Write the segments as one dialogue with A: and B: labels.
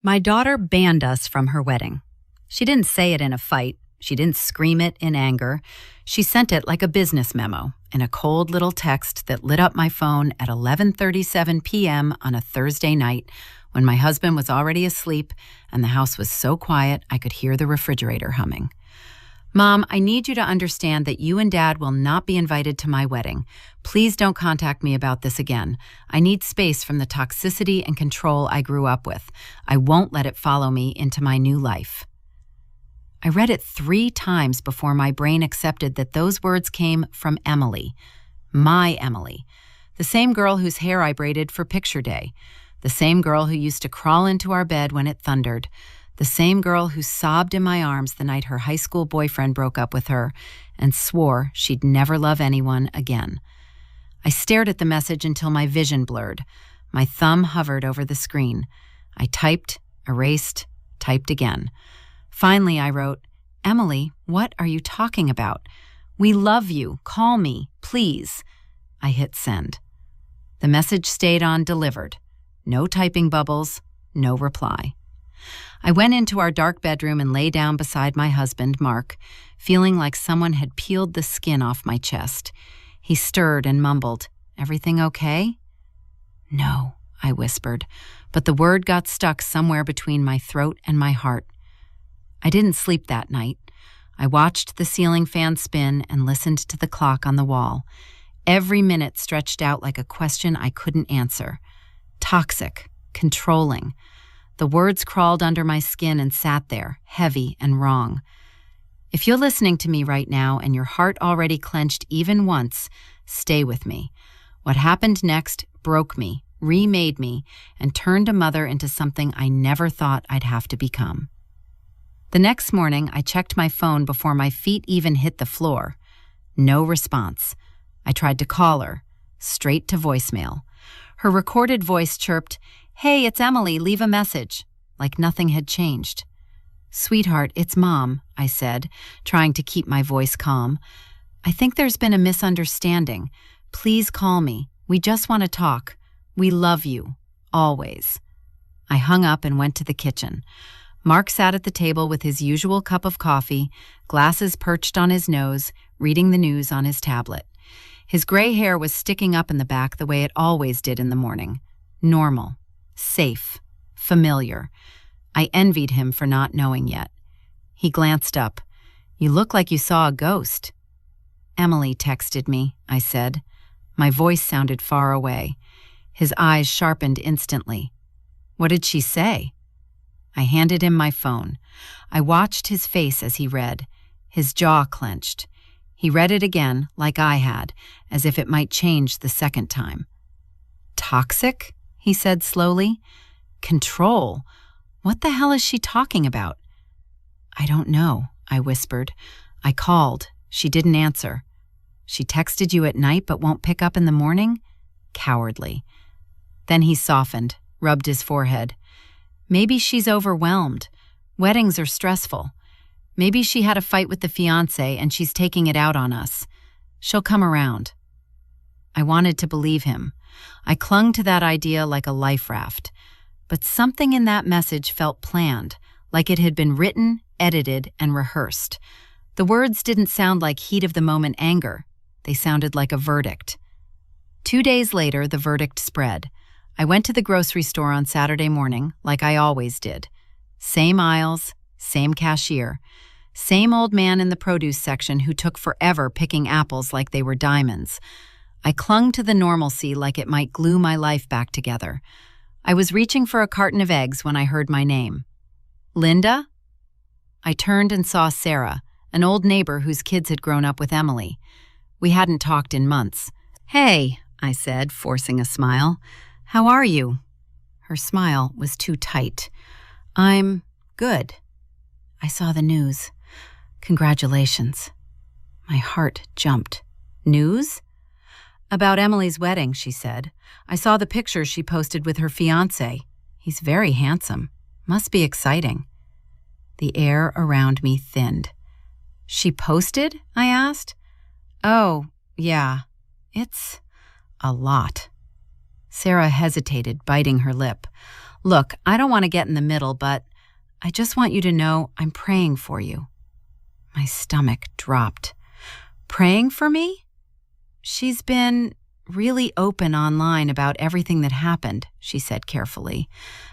A: My daughter banned us from her wedding. She didn't say it in a fight. She didn't scream it in anger. She sent it like a business memo in a cold little text that lit up my phone at 11:37 p.m. on a Thursday night when my husband was already asleep and the house was so quiet I could hear the refrigerator humming. Mom, I need you to understand that you and Dad will not be invited to my wedding. Please don't contact me about this again. I need space from the toxicity and control I grew up with. I won't let it follow me into my new life. I read it 3 times before my brain accepted that those words came from Emily, my Emily, the same girl whose hair I braided for picture day, the same girl who used to crawl into our bed when it thundered, the same girl who sobbed in my arms the night her high school boyfriend broke up with her and swore she'd never love anyone again. I stared at the message until my vision blurred. My thumb hovered over the screen. I typed, erased, typed again. Finally, I wrote, "Emily, what are you talking about? We love you. Call me, please." I hit send. The message stayed on delivered. No typing bubbles, no reply. I went into our dark bedroom and lay down beside my husband, Mark, feeling like someone had peeled the skin off my chest. He stirred and mumbled, "Everything okay?" "No," I whispered, but the word got stuck somewhere between my throat and my heart. I didn't sleep that night. I watched the ceiling fan spin and listened to the clock on the wall. Every minute stretched out like a question I couldn't answer. Toxic, controlling. The words crawled under my skin and sat there, heavy and wrong. If you're listening to me right now and your heart already clenched even once, stay with me. What happened next broke me, remade me, and turned a mother into something I never thought I'd have to become. The next morning, I checked my phone before my feet even hit the floor. No response. I tried to call her, straight to voicemail. Her recorded voice chirped, "Hey, it's Emily, leave a message," like nothing had changed. "Sweetheart, it's Mom," I said, trying to keep my voice calm. "I think there's been a misunderstanding. Please call me. We just want to talk. We love you. Always." I hung up and went to the kitchen. Mark sat at the table with his usual cup of coffee, glasses perched on his nose, reading the news on his tablet. His gray hair was sticking up in the back the way it always did in the morning. Normal. Safe. Familiar. I envied him for not knowing yet. He glanced up. "You look like you saw a ghost." "Emily texted me," I said. My voice sounded far away. His eyes sharpened instantly. "What did she say?" I handed him my phone. I watched his face as he read. His jaw clenched. He read it again, like I had, as if it might change the second time. "Toxic?" he said slowly. "Control? What the hell is she talking about?" "I don't know," I whispered. "I called. She didn't answer." "She texted you at night but won't pick up in the morning?" Cowardly. Then he softened, rubbed his forehead. "Maybe she's overwhelmed. Weddings are stressful. Maybe she had a fight with the fiancé and she's taking it out on us. She'll come around." I wanted to believe him. I clung to that idea like a life raft. But something in that message felt planned, like it had been written, edited, and rehearsed. The words didn't sound like heat-of-the-moment anger. They sounded like a verdict. 2 days later, the verdict spread. I went to the grocery store on Saturday morning, like I always did. Same aisles, same cashier, same old man in the produce section who took forever picking apples like they were diamonds. I clung to the normalcy like it might glue my life back together. I was reaching for a carton of eggs when I heard my name. "Linda?" I turned and saw Sarah, an old neighbor whose kids had grown up with Emily. We hadn't talked in months. "Hey," I said, forcing a smile. "How are you?" Her smile was too tight. "I'm good." "I saw the news. Congratulations." My heart jumped. "News?" "About Emily's wedding," she said. "I saw the pictures she posted with her fiancé. He's very handsome. Must be exciting." The air around me thinned. "She posted?" I asked. "Oh, yeah. It's a lot." Sarah hesitated, biting her lip. Look, I don't want to get in the middle, but I just want you to know I'm praying for you. My stomach dropped. Praying for me? She's been really open online about everything that happened, she said carefully,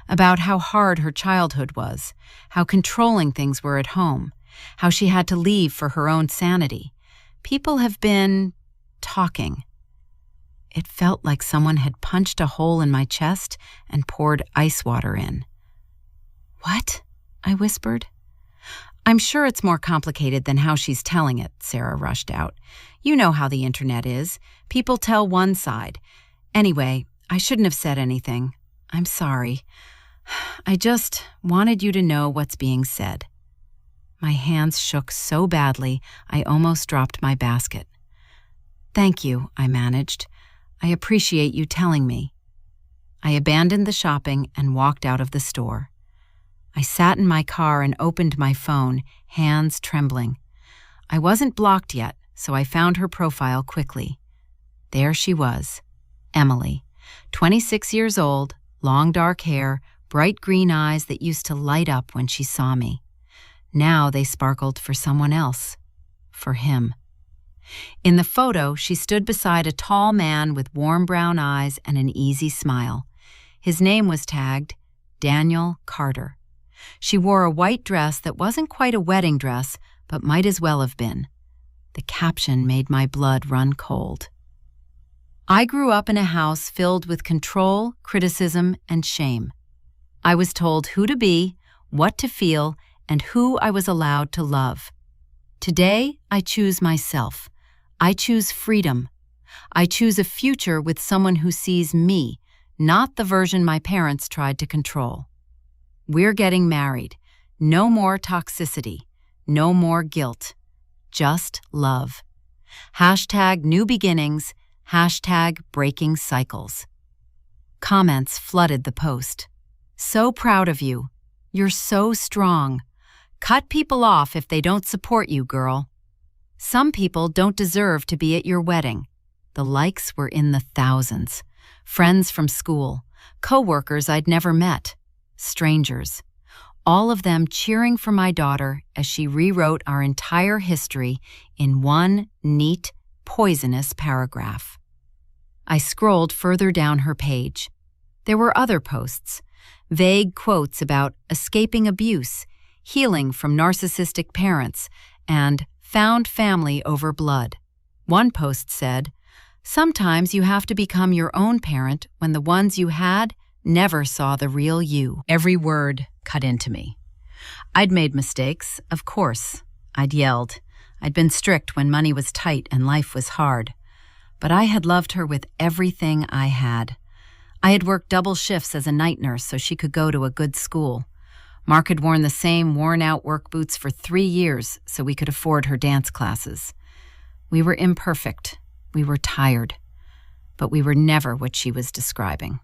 A: about how hard her childhood was, how controlling things were at home, how she had to leave for her own sanity. People have been talking. It felt like someone had punched a hole in my chest and poured ice water in. What? I whispered. I'm sure it's more complicated than how she's telling it, Sarah rushed out. You know how the internet is. People tell one side. Anyway, I shouldn't have said anything. I'm sorry. I just wanted you to know what's being said. My hands shook so badly, I almost dropped my basket. Thank you, I managed. I appreciate you telling me. I abandoned the shopping and walked out of the store. I sat in my car and opened my phone, hands trembling. I wasn't blocked yet, so I found her profile quickly. There she was, Emily, 26 years old, long dark hair, bright green eyes that used to light up when she saw me. Now they sparkled for someone else, for him. In the photo, she stood beside a tall man with warm brown eyes and an easy smile. His name was tagged Daniel Carter. She wore a white dress that wasn't quite a wedding dress, but might as well have been. The caption made my blood run cold. I grew up in a house filled with control, criticism, and shame. I was told who to be, what to feel, and who I was allowed to love. Today, I choose myself. I choose freedom. I choose a future with someone who sees me, not the version my parents tried to control. We're getting married. No more toxicity. No more guilt. Just love. #new beginnings. #breaking cycles. Comments flooded the post. So proud of you. You're so strong. Cut people off if they don't support you, girl. Some people don't deserve to be at your wedding. The likes were in the thousands. Friends from school, co-workers I'd never met, strangers, all of them cheering for my daughter as she rewrote our entire history in one neat, poisonous paragraph. I scrolled further down her page. There were other posts, vague quotes about escaping abuse, healing from narcissistic parents, and found family over blood. One post said, "Sometimes you have to become your own parent when the ones you had never saw the real you." Every word cut into me. I'd made mistakes, of course. I'd yelled. I'd been strict when money was tight and life was hard. But I had loved her with everything I had. I had worked double shifts as a night nurse so she could go to a good school. Mark had worn the same worn-out work boots for 3 years so we could afford her dance classes. We were imperfect. We were tired. But we were never what she was describing.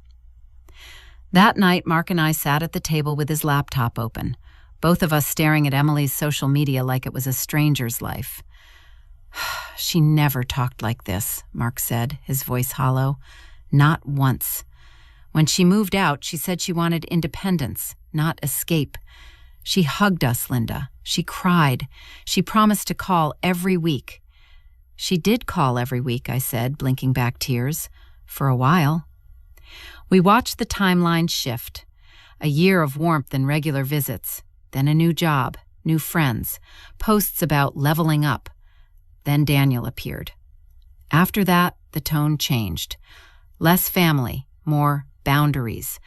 A: That night, Mark and I sat at the table with his laptop open, both of us staring at Emily's social media like it was a stranger's life. "She never talked like this," Mark said, his voice hollow. "Not once. When she moved out, she said she wanted independence, not escape. She hugged us, Linda. She cried. She promised to call every week." "She did call every week," I said, blinking back tears. "For a while." We watched the timeline shift. A year of warmth and regular visits, then a new job, new friends, posts about leveling up. Then Daniel appeared. After that, the tone changed. Less family, more boundaries,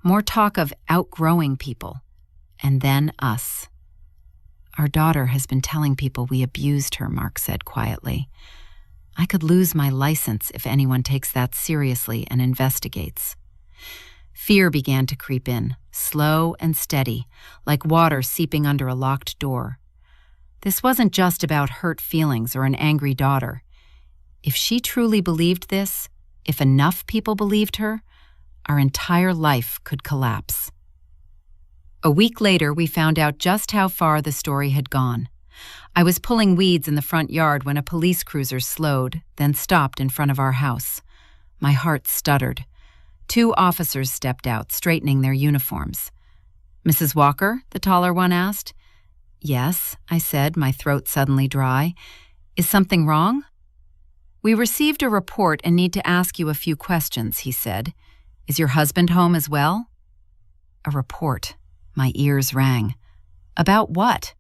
A: more talk of outgrowing people, and then us. "Our daughter has been telling people we abused her," Mark said quietly. "I could lose my license if anyone takes that seriously and investigates." Fear began to creep in, slow and steady, like water seeping under a locked door. This wasn't just about hurt feelings or an angry daughter. If she truly believed this, if enough people believed her, our entire life could collapse. A week later, we found out just how far the story had gone. I was pulling weeds in the front yard when a police cruiser slowed, then stopped in front of our house. My heart stuttered. 2 officers stepped out, straightening their uniforms. "Mrs. Walker?" the taller one asked. "Yes," I said, my throat suddenly dry. "Is something wrong?" "We received a report and need to ask you a few questions," he said. "Is your husband home as well?" A report. My ears rang. About what?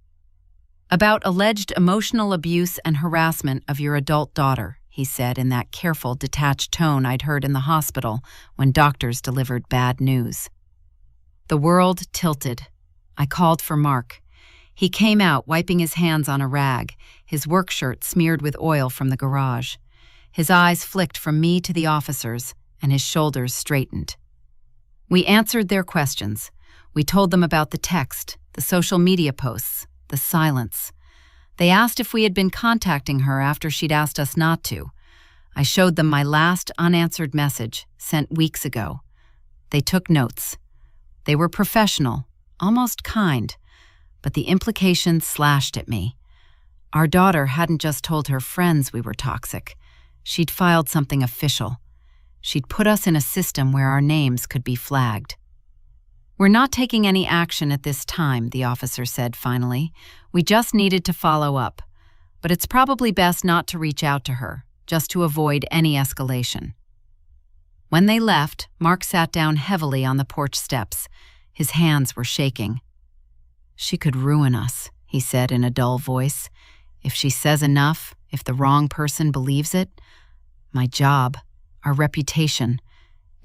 A: "About alleged emotional abuse and harassment of your adult daughter," he said in that careful, detached tone I'd heard in the hospital when doctors delivered bad news. The world tilted. I called for Mark. He came out, wiping his hands on a rag, his work shirt smeared with oil from the garage. His eyes flicked from me to the officers, and his shoulders straightened. We answered their questions. We told them about the text, the social media posts, the silence. They asked if we had been contacting her after she'd asked us not to. I showed them my last unanswered message, sent weeks ago. They took notes. They were professional, almost kind, but the implications slashed at me. Our daughter hadn't just told her friends we were toxic. She'd filed something official. She'd put us in a system where our names could be flagged. "We're not taking any action at this time," the officer said finally. "We just needed to follow up. But it's probably best not to reach out to her, just to avoid any escalation." When they left, Mark sat down heavily on the porch steps. His hands were shaking. "She could ruin us," he said in a dull voice. "If she says enough, if the wrong person believes it. My job, our reputation,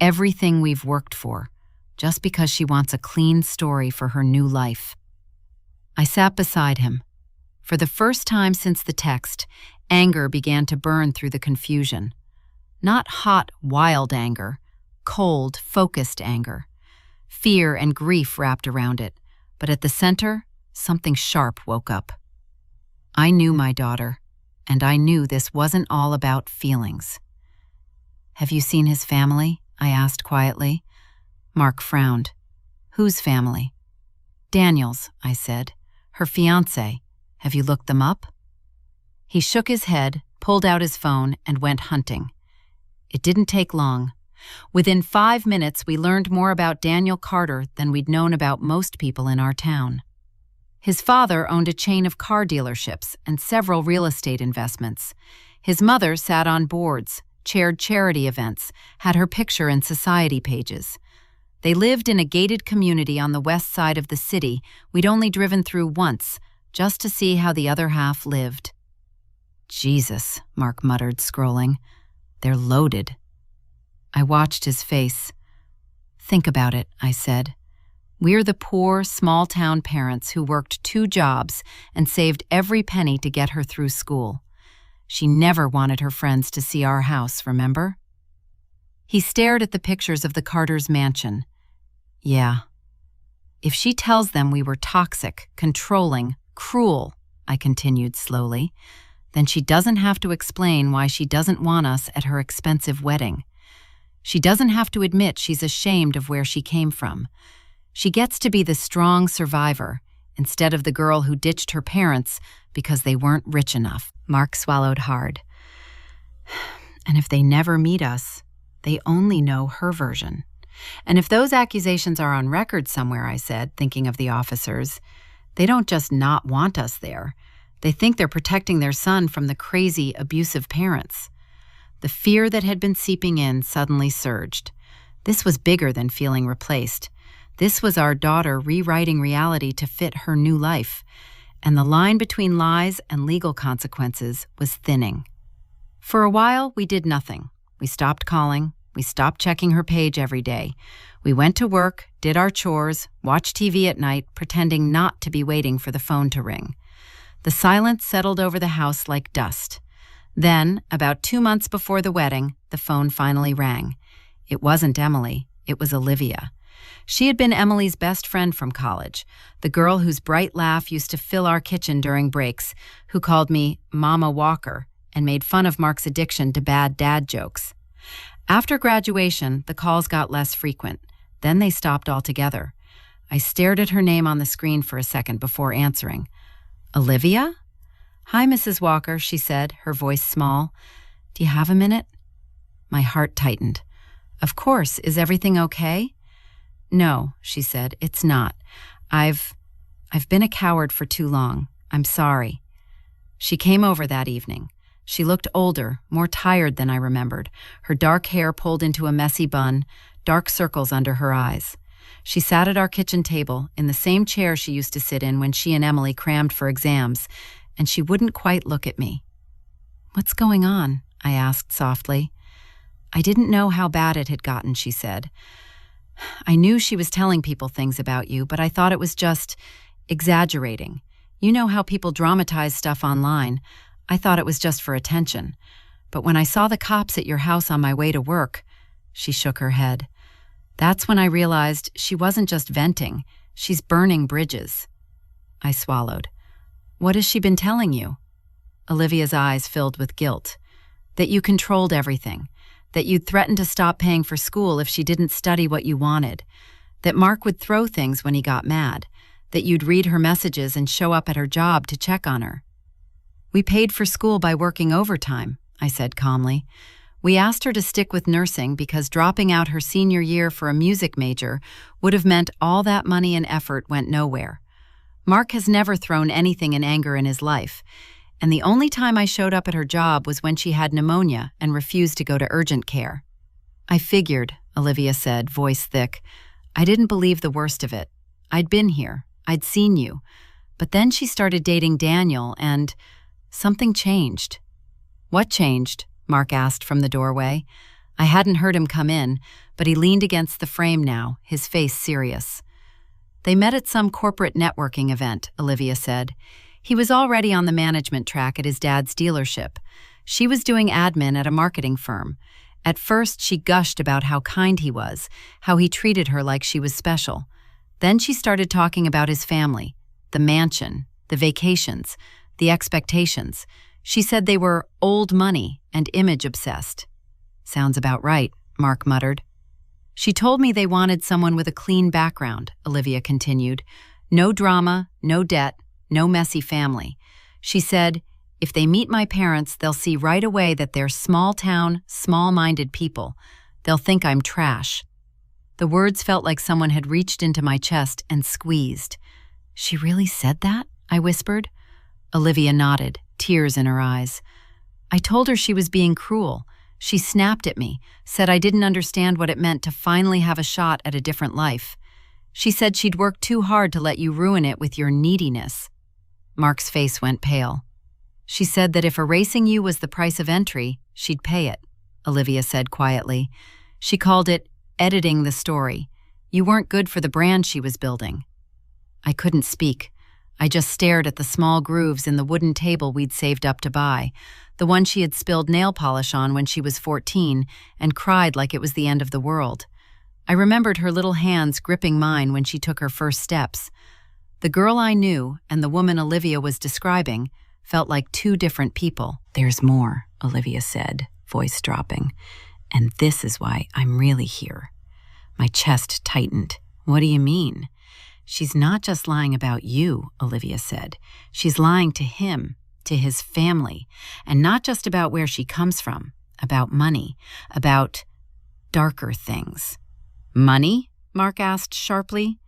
A: everything we've worked for, just because she wants a clean story for her new life." I sat beside him. For the first time since the text, anger began to burn through the confusion. Not hot, wild anger, cold, focused anger. Fear and grief wrapped around it, but at the center, something sharp woke up. I knew my daughter, and I knew this wasn't all about feelings. "Have you seen his family?" I asked quietly. Mark frowned. "Whose family?" "Daniel's," I said. "Her fiancé. Have you looked them up?" He shook his head, pulled out his phone, and went hunting. It didn't take long. Within 5 minutes, we learned more about Daniel Carter than we'd known about most people in our town. His father owned a chain of car dealerships and several real estate investments. His mother sat on boards, chaired charity events, had her picture in society pages. They lived in a gated community on the west side of the city we'd only driven through once, just to see how the other half lived. "Jesus," Mark muttered, scrolling. "They're loaded." I watched his face. "Think about it," I said. "We're the poor, small-town parents who worked 2 jobs and saved every penny to get her through school. She never wanted her friends to see our house, remember?" He stared at the pictures of the Carter's mansion. "Yeah. If she tells them we were toxic, controlling, cruel," I continued slowly, "then she doesn't have to explain why she doesn't want us at her expensive wedding. She doesn't have to admit she's ashamed of where she came from. She gets to be the strong survivor instead of the girl who ditched her parents because they weren't rich enough." Mark swallowed hard. "And if they never meet us, they only know her version. And if those accusations are on record somewhere," I said, thinking of the officers, "they don't just not want us there. They think they're protecting their son from the crazy, abusive parents." The fear that had been seeping in suddenly surged. This was bigger than feeling replaced. This was our daughter rewriting reality to fit her new life, and the line between lies and legal consequences was thinning. For a while, we did nothing. We stopped calling. We stopped checking her page every day. We went to work, did our chores, watched TV at night, pretending not to be waiting for the phone to ring. The silence settled over the house like dust. Then, about 2 months before the wedding, the phone finally rang. It wasn't Emily. It was Olivia. She had been Emily's best friend from college, the girl whose bright laugh used to fill our kitchen during breaks, who called me Mama Walker and made fun of Mark's addiction to bad dad jokes. After graduation, the calls got less frequent. Then they stopped altogether. I stared at her name on the screen for a second before answering. "Olivia?" "Hi, Mrs. Walker," she said, her voice small. "Do you have a minute?" My heart tightened. Of course, is everything okay? No, she said, it's not. I've been a coward for too long. I'm sorry. She came over that evening. She looked older, more tired than I remembered, her dark hair pulled into a messy bun, dark circles under her eyes. She sat at our kitchen table, in the same chair she used to sit in when she and Emily crammed for exams, and she wouldn't quite look at me. What's going on? I asked softly. I didn't know how bad it had gotten, she said. I knew she was telling people things about you, but I thought it was just exaggerating. You know how people dramatize stuff online. I thought it was just for attention. But when I saw the cops at your house on my way to work, she shook her head. That's when I realized she wasn't just venting, she's burning bridges. I swallowed. What has she been telling you? Olivia's eyes filled with guilt. That you controlled everything. That you'd threatened to stop paying for school if she didn't study what you wanted. That Mark would throw things when he got mad. That you'd read her messages and show up at her job to check on her. We paid for school by working overtime, I said calmly. We asked her to stick with nursing because dropping out her senior year for a music major would have meant all that money and effort went nowhere. Mark has never thrown anything in anger in his life, and the only time I showed up at her job was when she had pneumonia and refused to go to urgent care. I figured, Olivia said, voice thick. I didn't believe the worst of it. I'd been here. I'd seen you. But then she started dating Daniel, and something changed. What changed? Mark asked from the doorway. I hadn't heard him come in, but he leaned against the frame now, his face serious. They met at some corporate networking event, Olivia said. He was already on the management track at his dad's dealership. She was doing admin at a marketing firm. At first, she gushed about how kind he was, how he treated her like she was special. Then she started talking about his family, the mansion, the vacations, the expectations. She said they were old money and image-obsessed. Sounds about right, Mark muttered. She told me they wanted someone with a clean background, Olivia continued. No drama, no debt, no messy family. She said, if they meet my parents, they'll see right away that they're small-town, small-minded people. They'll think I'm trash. The words felt like someone had reached into my chest and squeezed. She really said that? I whispered. Olivia nodded, tears in her eyes. I told her she was being cruel. She snapped at me, said I didn't understand what it meant to finally have a shot at a different life. She said she'd worked too hard to let you ruin it with your neediness. Mark's face went pale. She said that if erasing you was the price of entry, she'd pay it, Olivia said quietly. She called it editing the story. You weren't good for the brand she was building. I couldn't speak. I just stared at the small grooves in the wooden table we'd saved up to buy, the one she had spilled nail polish on when she was 14 and cried like it was the end of the world. I remembered her little hands gripping mine when she took her first steps. The girl I knew and the woman Olivia was describing felt like two different people. There's more, Olivia said, voice dropping. And this is why I'm really here. My chest tightened. What do you mean? She's not just lying about you, Olivia said. She's lying to him, to his family, and not just about where she comes from, about money, about darker things. Money? Mark asked sharply.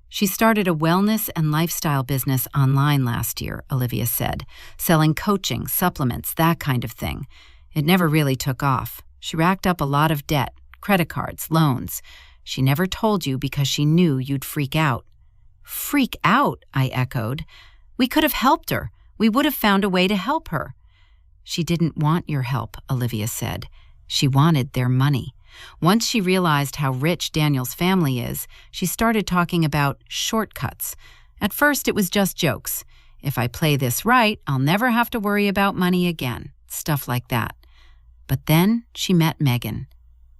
A: She started a wellness and lifestyle business online last year, Olivia said, selling coaching, supplements, that kind of thing. It never really took off. She racked up a lot of debt, credit cards, loans. She never told you because she knew you'd freak out. Freak out, I echoed. We could have helped her. We would have found a way to help her. She didn't want your help, Olivia said. She wanted their money. Once she realized how rich Daniel's family is, she started talking about shortcuts. At first, it was just jokes. If I play this right, I'll never have to worry about money again. Stuff like that. But then she met Megan.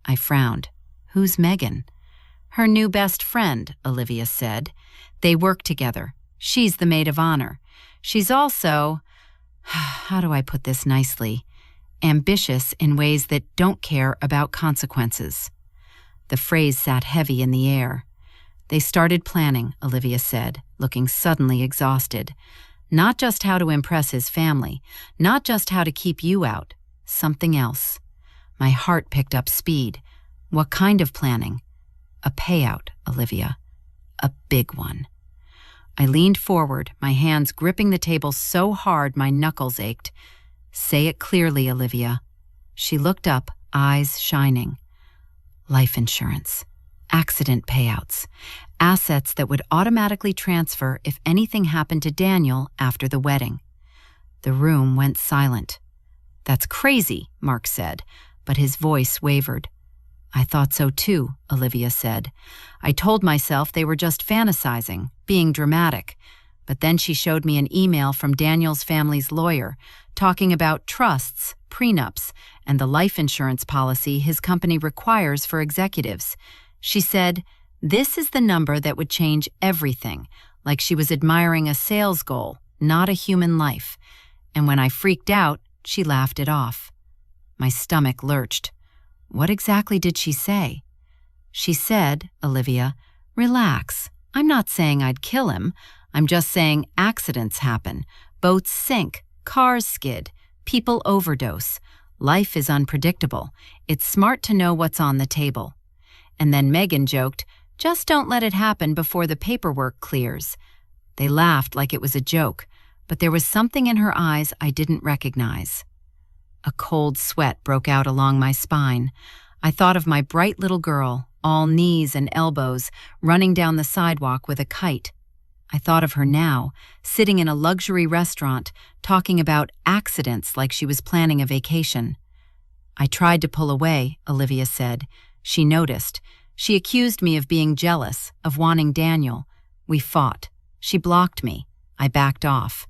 A: I frowned. Who's Megan? Her new best friend, Olivia said. They work together. She's the maid of honor. She's also, how do I put this nicely, ambitious in ways that don't care about consequences. The phrase sat heavy in the air. They started planning, Olivia said, looking suddenly exhausted. Not just how to impress his family, not just how to keep you out, something else. My heart picked up speed. What kind of planning? A payout, Olivia. A big one. I leaned forward, my hands gripping the table so hard my knuckles ached. Say it clearly, Olivia. She looked up, eyes shining. Life insurance. Accident payouts. Assets that would automatically transfer if anything happened to Daniel after the wedding. The room went silent. That's crazy, Mark said, but his voice wavered. I thought so too, Olivia said. I told myself they were just fantasizing, being dramatic. But then she showed me an email from Daniel's family's lawyer, talking about trusts, prenups, and the life insurance policy his company requires for executives. She said, "This is the number that would change everything," like she was admiring a sales goal, not a human life. And when I freaked out, she laughed it off. My stomach lurched. What exactly did she say? She said, Olivia, "Relax. I'm not saying I'd kill him. I'm just saying accidents happen. Boats sink, cars skid, people overdose. Life is unpredictable. It's smart to know what's on the table." And then Megan joked, "Just don't let it happen before the paperwork clears." They laughed like it was a joke, but there was something in her eyes I didn't recognize. A cold sweat broke out along my spine. I thought of my bright little girl, all knees and elbows, running down the sidewalk with a kite. I thought of her now, sitting in a luxury restaurant, talking about accidents like she was planning a vacation. I tried to pull away, Olivia said. She noticed. She accused me of being jealous, of wanting Daniel. We fought. She blocked me. I backed off.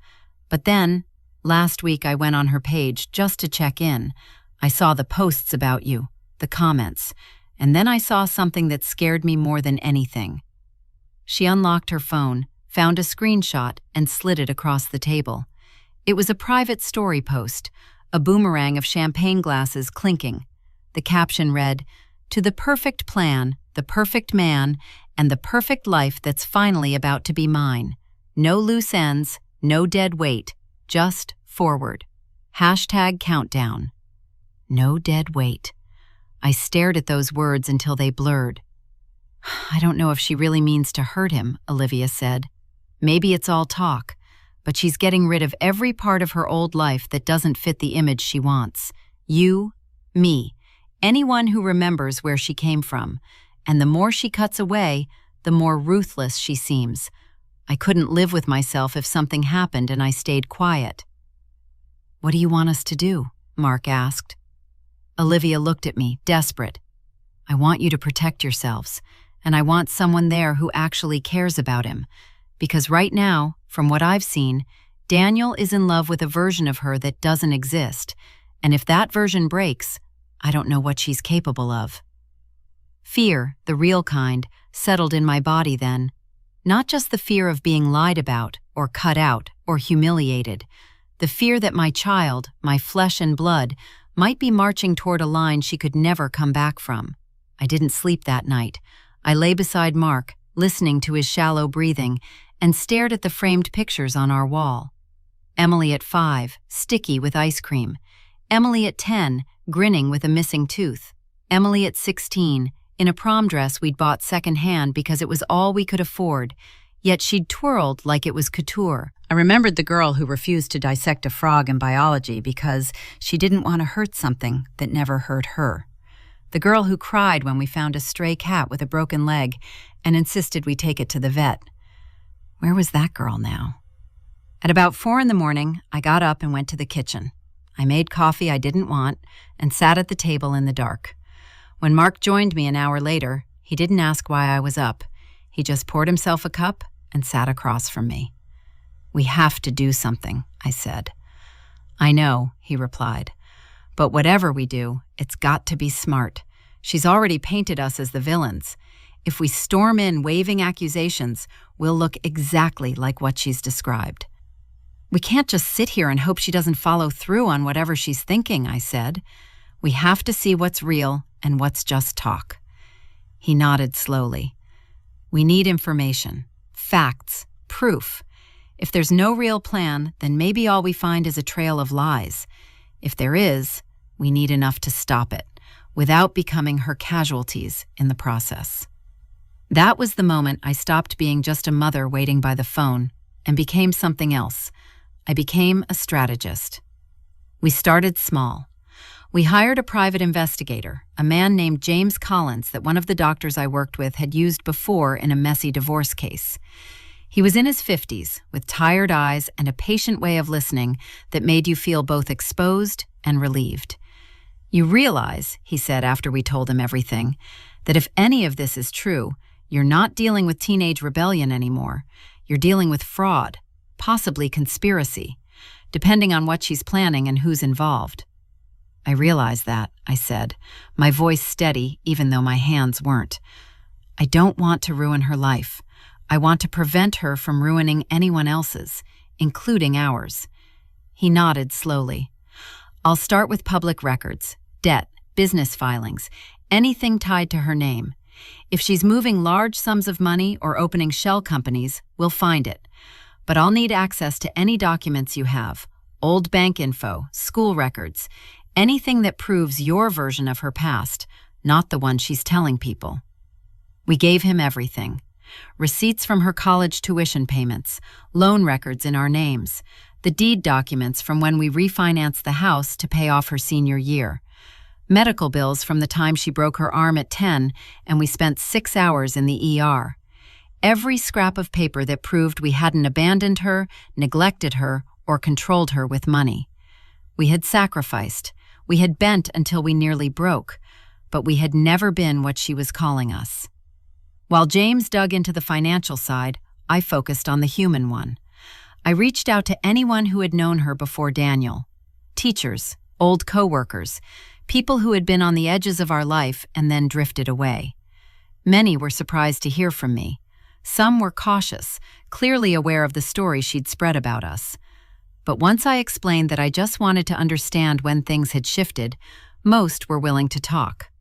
A: But then, last week I went on her page just to check in. I saw the posts about you, the comments, and then I saw something that scared me more than anything. She unlocked her phone, found a screenshot, and slid it across the table. It was a private story post, a boomerang of champagne glasses clinking. The caption read, "To the perfect plan, the perfect man, and the perfect life that's finally about to be mine. No loose ends, no dead weight, just forward. #countdown. No dead weight. I stared at those words until they blurred. I don't know if she really means to hurt him, Olivia said. Maybe it's all talk, but she's getting rid of every part of her old life that doesn't fit the image she wants. You, me, anyone who remembers where she came from. And the more she cuts away, the more ruthless she seems. I couldn't live with myself if something happened and I stayed quiet. What do you want us to do? Mark asked. Olivia looked at me, desperate. I want you to protect yourselves, and I want someone there who actually cares about him. Because right now, from what I've seen, Daniel is in love with a version of her that doesn't exist, and if that version breaks, I don't know what she's capable of. Fear, the real kind, settled in my body then. Not just the fear of being lied about, or cut out, or humiliated. The fear that my child, my flesh and blood, might be marching toward a line she could never come back from. I didn't sleep that night. I lay beside Mark, listening to his shallow breathing, and stared at the framed pictures on our wall. Emily at 5, sticky with ice cream. Emily at 10, grinning with a missing tooth. Emily at 16, in a prom dress we'd bought secondhand because it was all we could afford, yet she'd twirled like it was couture. I remembered the girl who refused to dissect a frog in biology because she didn't want to hurt something that never hurt her. The girl who cried when we found a stray cat with a broken leg and insisted we take it to the vet. Where was that girl now? At about 4 a.m, I got up and went to the kitchen. I made coffee I didn't want and sat at the table in the dark. When Mark joined me an hour later, he didn't ask why I was up. He just poured himself a cup and sat across from me. We have to do something, I said. I know, he replied. But whatever we do, it's got to be smart. She's already painted us as the villains. If we storm in waving accusations, we'll look exactly like what she's described. We can't just sit here and hope she doesn't follow through on whatever she's thinking, I said. We have to see what's real and what's just talk. He nodded slowly. We need information, facts, proof. If there's no real plan, then maybe all we find is a trail of lies. If there is, we need enough to stop it. without becoming her casualties in the process. That was the moment I stopped being just a mother waiting by the phone and became something else. I became a strategist. We started small. We hired a private investigator, a man named James Collins that one of the doctors I worked with had used before in a messy divorce case. He was in his 50s, with tired eyes and a patient way of listening that made you feel both exposed and relieved. You realize, he said after we told him everything, that if any of this is true, you're not dealing with teenage rebellion anymore. You're dealing with fraud, possibly conspiracy, depending on what she's planning and who's involved. I realize that, I said, my voice steady even though my hands weren't. I don't want to ruin her life. I want to prevent her from ruining anyone else's, including ours. He nodded slowly. I'll start with public records, debt, business filings, anything tied to her name. If she's moving large sums of money or opening shell companies, we'll find it. But I'll need access to any documents you have, old bank info, school records, anything that proves your version of her past, not the one she's telling people. We gave him everything. Receipts from her college tuition payments, loan records in our names, the deed documents from when we refinanced the house to pay off her senior year, medical bills from the time she broke her arm at 10 and we spent 6 hours in the ER. Every scrap of paper that proved we hadn't abandoned her, neglected her, or controlled her with money. We had sacrificed. We had bent until we nearly broke, but we had never been what she was calling us. While James dug into the financial side, I focused on the human one. I reached out to anyone who had known her before Daniel. Teachers, old co-workers, people who had been on the edges of our life and then drifted away. Many were surprised to hear from me. Some were cautious, clearly aware of the story she'd spread about us. But once I explained that I just wanted to understand when things had shifted, most were willing to talk.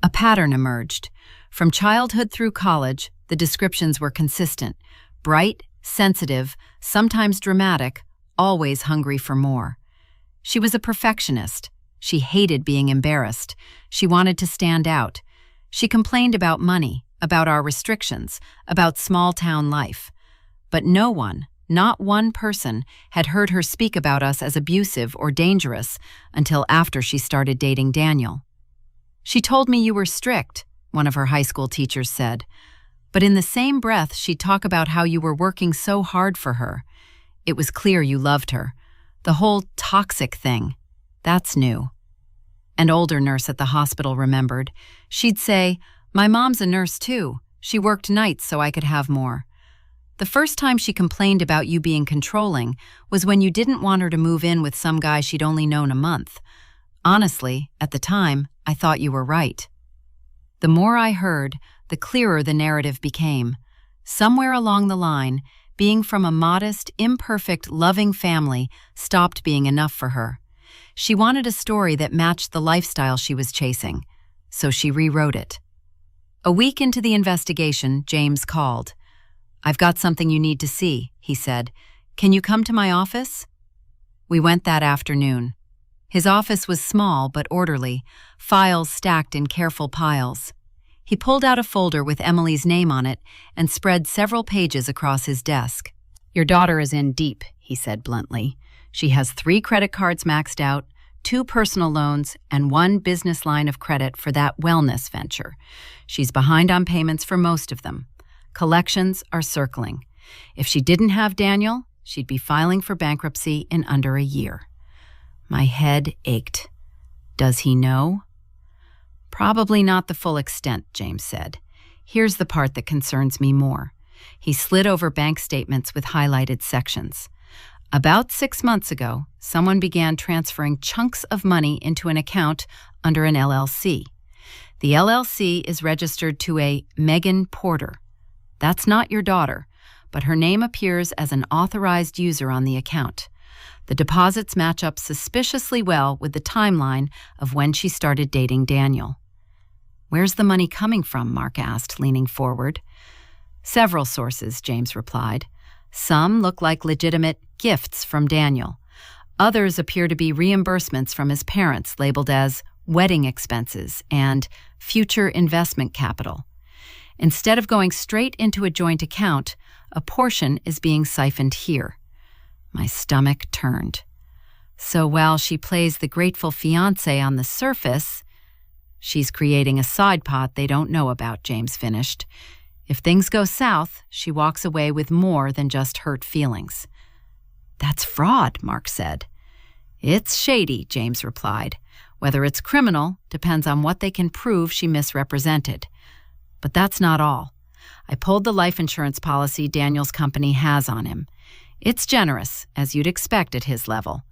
A: A pattern emerged. From childhood through college, the descriptions were consistent. Bright, sensitive, sometimes dramatic, always hungry for more. She was a perfectionist. She hated being embarrassed. She wanted to stand out. She complained about money, about our restrictions, about small-town life. But no one, not one person, had heard her speak about us as abusive or dangerous until after she started dating Daniel. She told me you were strict, one of her high school teachers said. But in the same breath, she'd talk about how you were working so hard for her. It was clear you loved her. The whole toxic thing, that's new. An older nurse at the hospital remembered. She'd say, "My mom's a nurse too. She worked nights so I could have more." The first time she complained about you being controlling was when you didn't want her to move in with some guy she'd only known a month. Honestly, at the time, I thought you were right. The more I heard, the clearer the narrative became. Somewhere along the line, being from a modest, imperfect, loving family stopped being enough for her. She wanted a story that matched the lifestyle she was chasing, so she rewrote it. A week into the investigation, James called. "I've got something you need to see," he said. "Can you come to my office?" We went that afternoon. His office was small but orderly, files stacked in careful piles. He pulled out a folder with Emily's name on it and spread several pages across his desk. "Your daughter is in deep," he said bluntly. "She has 3 credit cards maxed out, 2 personal loans, and 1 business line of credit for that wellness venture. She's behind on payments for most of them. Collections are circling. If she didn't have Daniel, she'd be filing for bankruptcy in under a year." My head ached. Does he know? "Probably not the full extent," James said. "Here's the part that concerns me more." He slid over bank statements with highlighted sections. About 6 months ago, someone began transferring chunks of money into an account under an LLC. The LLC is registered to a Megan Porter. That's not your daughter, but her name appears as an authorized user on the account. The deposits match up suspiciously well with the timeline of when she started dating Daniel. "Where's the money coming from?" Mark asked, leaning forward. "Several sources," James replied. "Some look like legitimate gifts from Daniel. Others appear to be reimbursements from his parents labeled as wedding expenses, and future investment capital. Instead of going straight into a joint account, a portion is being siphoned here. My stomach turned. So while she plays the grateful fiancé on the surface, she's creating a side pot they don't know about, James finished. If things go south, she walks away with more than just hurt feelings. That's fraud, Mark said. It's shady, James replied. Whether it's criminal depends on what they can prove she misrepresented. But that's not all. I pulled the life insurance policy Daniel's company has on him. It's generous, as you'd expect at his level.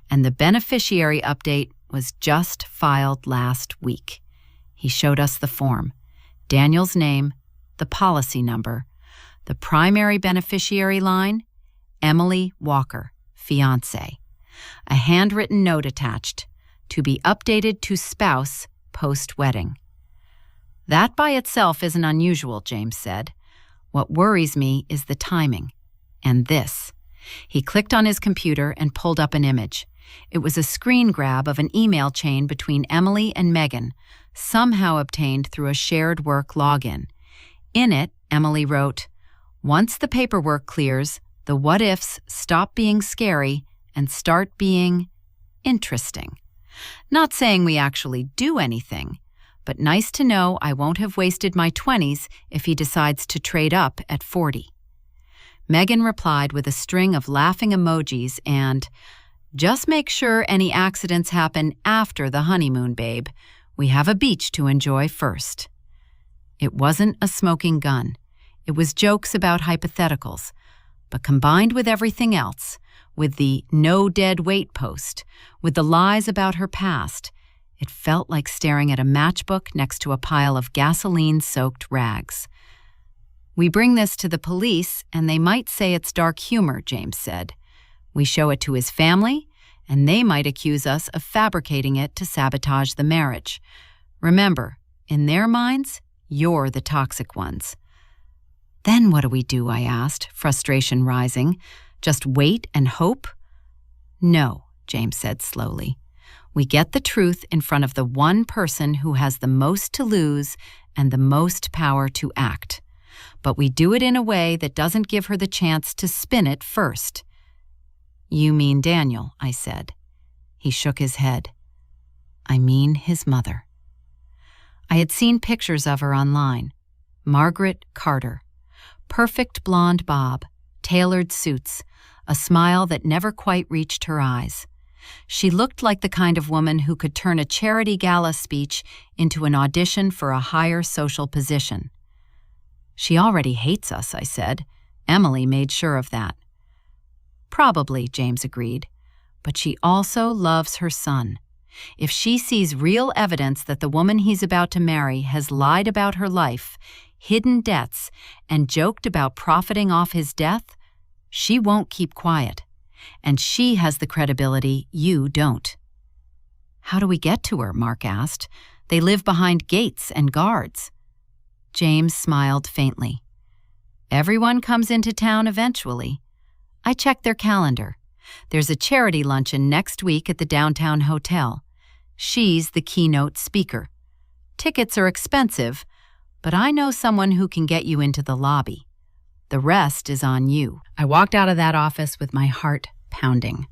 A: And the beneficiary update was just filed last week. He showed us the form. Daniel's name, the policy number, the primary beneficiary line, Emily Walker, fiancé. A handwritten note attached, to be updated to spouse post-wedding. That by itself isn't unusual, James said. What worries me is the timing. And this. He clicked on his computer and pulled up an image. It was a screen grab of an email chain between Emily and Megan, somehow obtained through a shared work login. In it, Emily wrote, "Once the paperwork clears, the what-ifs stop being scary and start being interesting. Not saying we actually do anything, but nice to know I won't have wasted my 20s if he decides to trade up at 40. Megan replied with a string of laughing emojis and, "Just make sure any accidents happen after the honeymoon, babe. We have a beach to enjoy first." It wasn't a smoking gun. It was jokes about hypotheticals. But combined with everything else, with the no dead weight post, with the lies about her past, it felt like staring at a matchbook next to a pile of gasoline-soaked rags. "We bring this to the police, and they might say it's dark humor," James said. "We show it to his family, and they might accuse us of fabricating it to sabotage the marriage. Remember, in their minds, you're the toxic ones." "Then what do we do?" I asked, frustration rising. "Just wait and hope?" "No," James said slowly. "We get the truth in front of the one person who has the most to lose and the most power to act. But we do it in a way that doesn't give her the chance to spin it first." "You mean Daniel," I said. He shook his head. "I mean his mother." I had seen pictures of her online. Margaret Carter. Perfect blonde bob, tailored suits, a smile that never quite reached her eyes. She looked like the kind of woman who could turn a charity gala speech into an audition for a higher social position. "She already hates us," I said. "Emily made sure of that." "Probably," James agreed. "But she also loves her son. If she sees real evidence that the woman he's about to marry has lied about her life, hidden debts, and joked about profiting off his death, she won't keep quiet. And she has the credibility you don't." "How do we get to her?" Mark asked. "They live behind gates and guards." James smiled faintly. "Everyone comes into town eventually. I checked their calendar. There's a charity luncheon next week at the downtown hotel. She's the keynote speaker. Tickets are expensive, but I know someone who can get you into the lobby. The rest is on you." I walked out of that office with my heart pounding.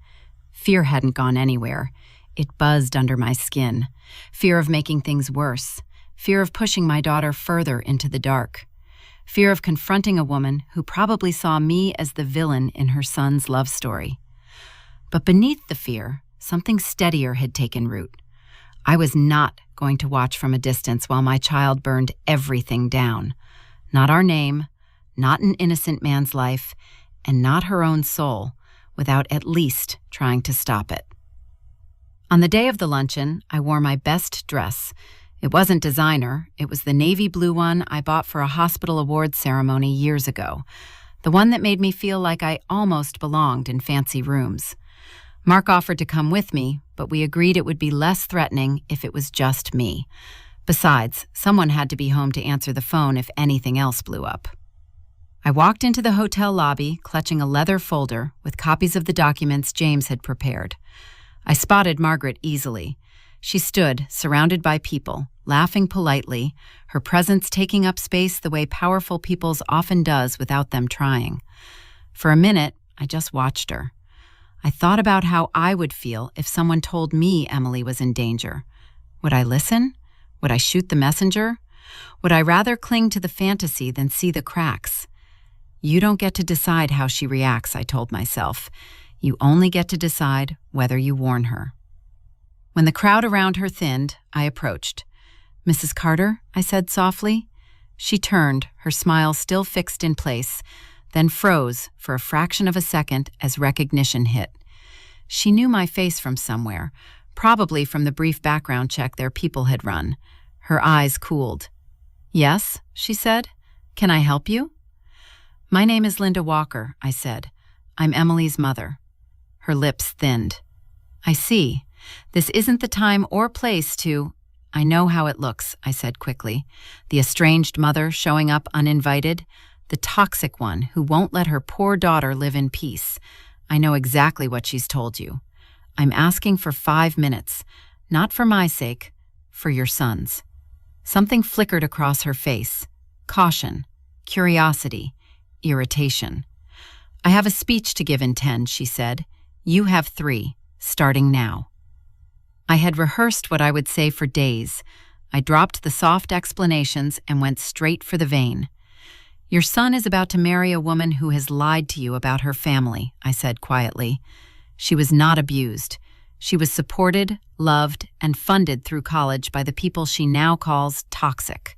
A: Fear hadn't gone anywhere. It buzzed under my skin. Fear of making things worse. Fear of pushing my daughter further into the dark. Fear of confronting a woman who probably saw me as the villain in her son's love story. But beneath the fear, something steadier had taken root. I was not going to watch from a distance while my child burned everything down. Not our name, not an innocent man's life, and not her own soul, without at least trying to stop it. On the day of the luncheon, I wore my best dress. It wasn't designer. It was the navy blue one I bought for a hospital awards ceremony years ago, the one that made me feel like I almost belonged in fancy rooms. Mark offered to come with me, but we agreed it would be less threatening if it was just me. Besides, someone had to be home to answer the phone if anything else blew up. I walked into the hotel lobby, clutching a leather folder with copies of the documents James had prepared. I spotted Margaret easily. She stood, surrounded by people, laughing politely, her presence taking up space the way powerful people's often does without them trying. For a minute, I just watched her. I thought about how I would feel if someone told me Emily was in danger. Would I listen? Would I shoot the messenger? Would I rather cling to the fantasy than see the cracks? You don't get to decide how she reacts, I told myself. You only get to decide whether you warn her. When the crowd around her thinned, I approached. "Mrs. Carter," I said softly. She turned, her smile still fixed in place, then froze for a fraction of a second as recognition hit. She knew my face from somewhere, probably from the brief background check their people had run. Her eyes cooled. "Yes," she said. "Can I help you?" "My name is Linda Walker," I said. "I'm Emily's mother." Her lips thinned. "I see. This isn't the time or place to—" "I know how it looks," I said quickly. "The estranged mother showing up uninvited. The toxic one who won't let her poor daughter live in peace. I know exactly what she's told you. I'm asking for 5 minutes. Not for my sake, for your son's." Something flickered across her face. Caution, curiosity, irritation. "I have a speech to give in 10, she said. "You have 3, starting now." I had rehearsed what I would say for days. I dropped the soft explanations and went straight for the vein. "Your son is about to marry a woman who has lied to you about her family," I said quietly. "She was not abused. She was supported, loved, and funded through college by the people she now calls toxic.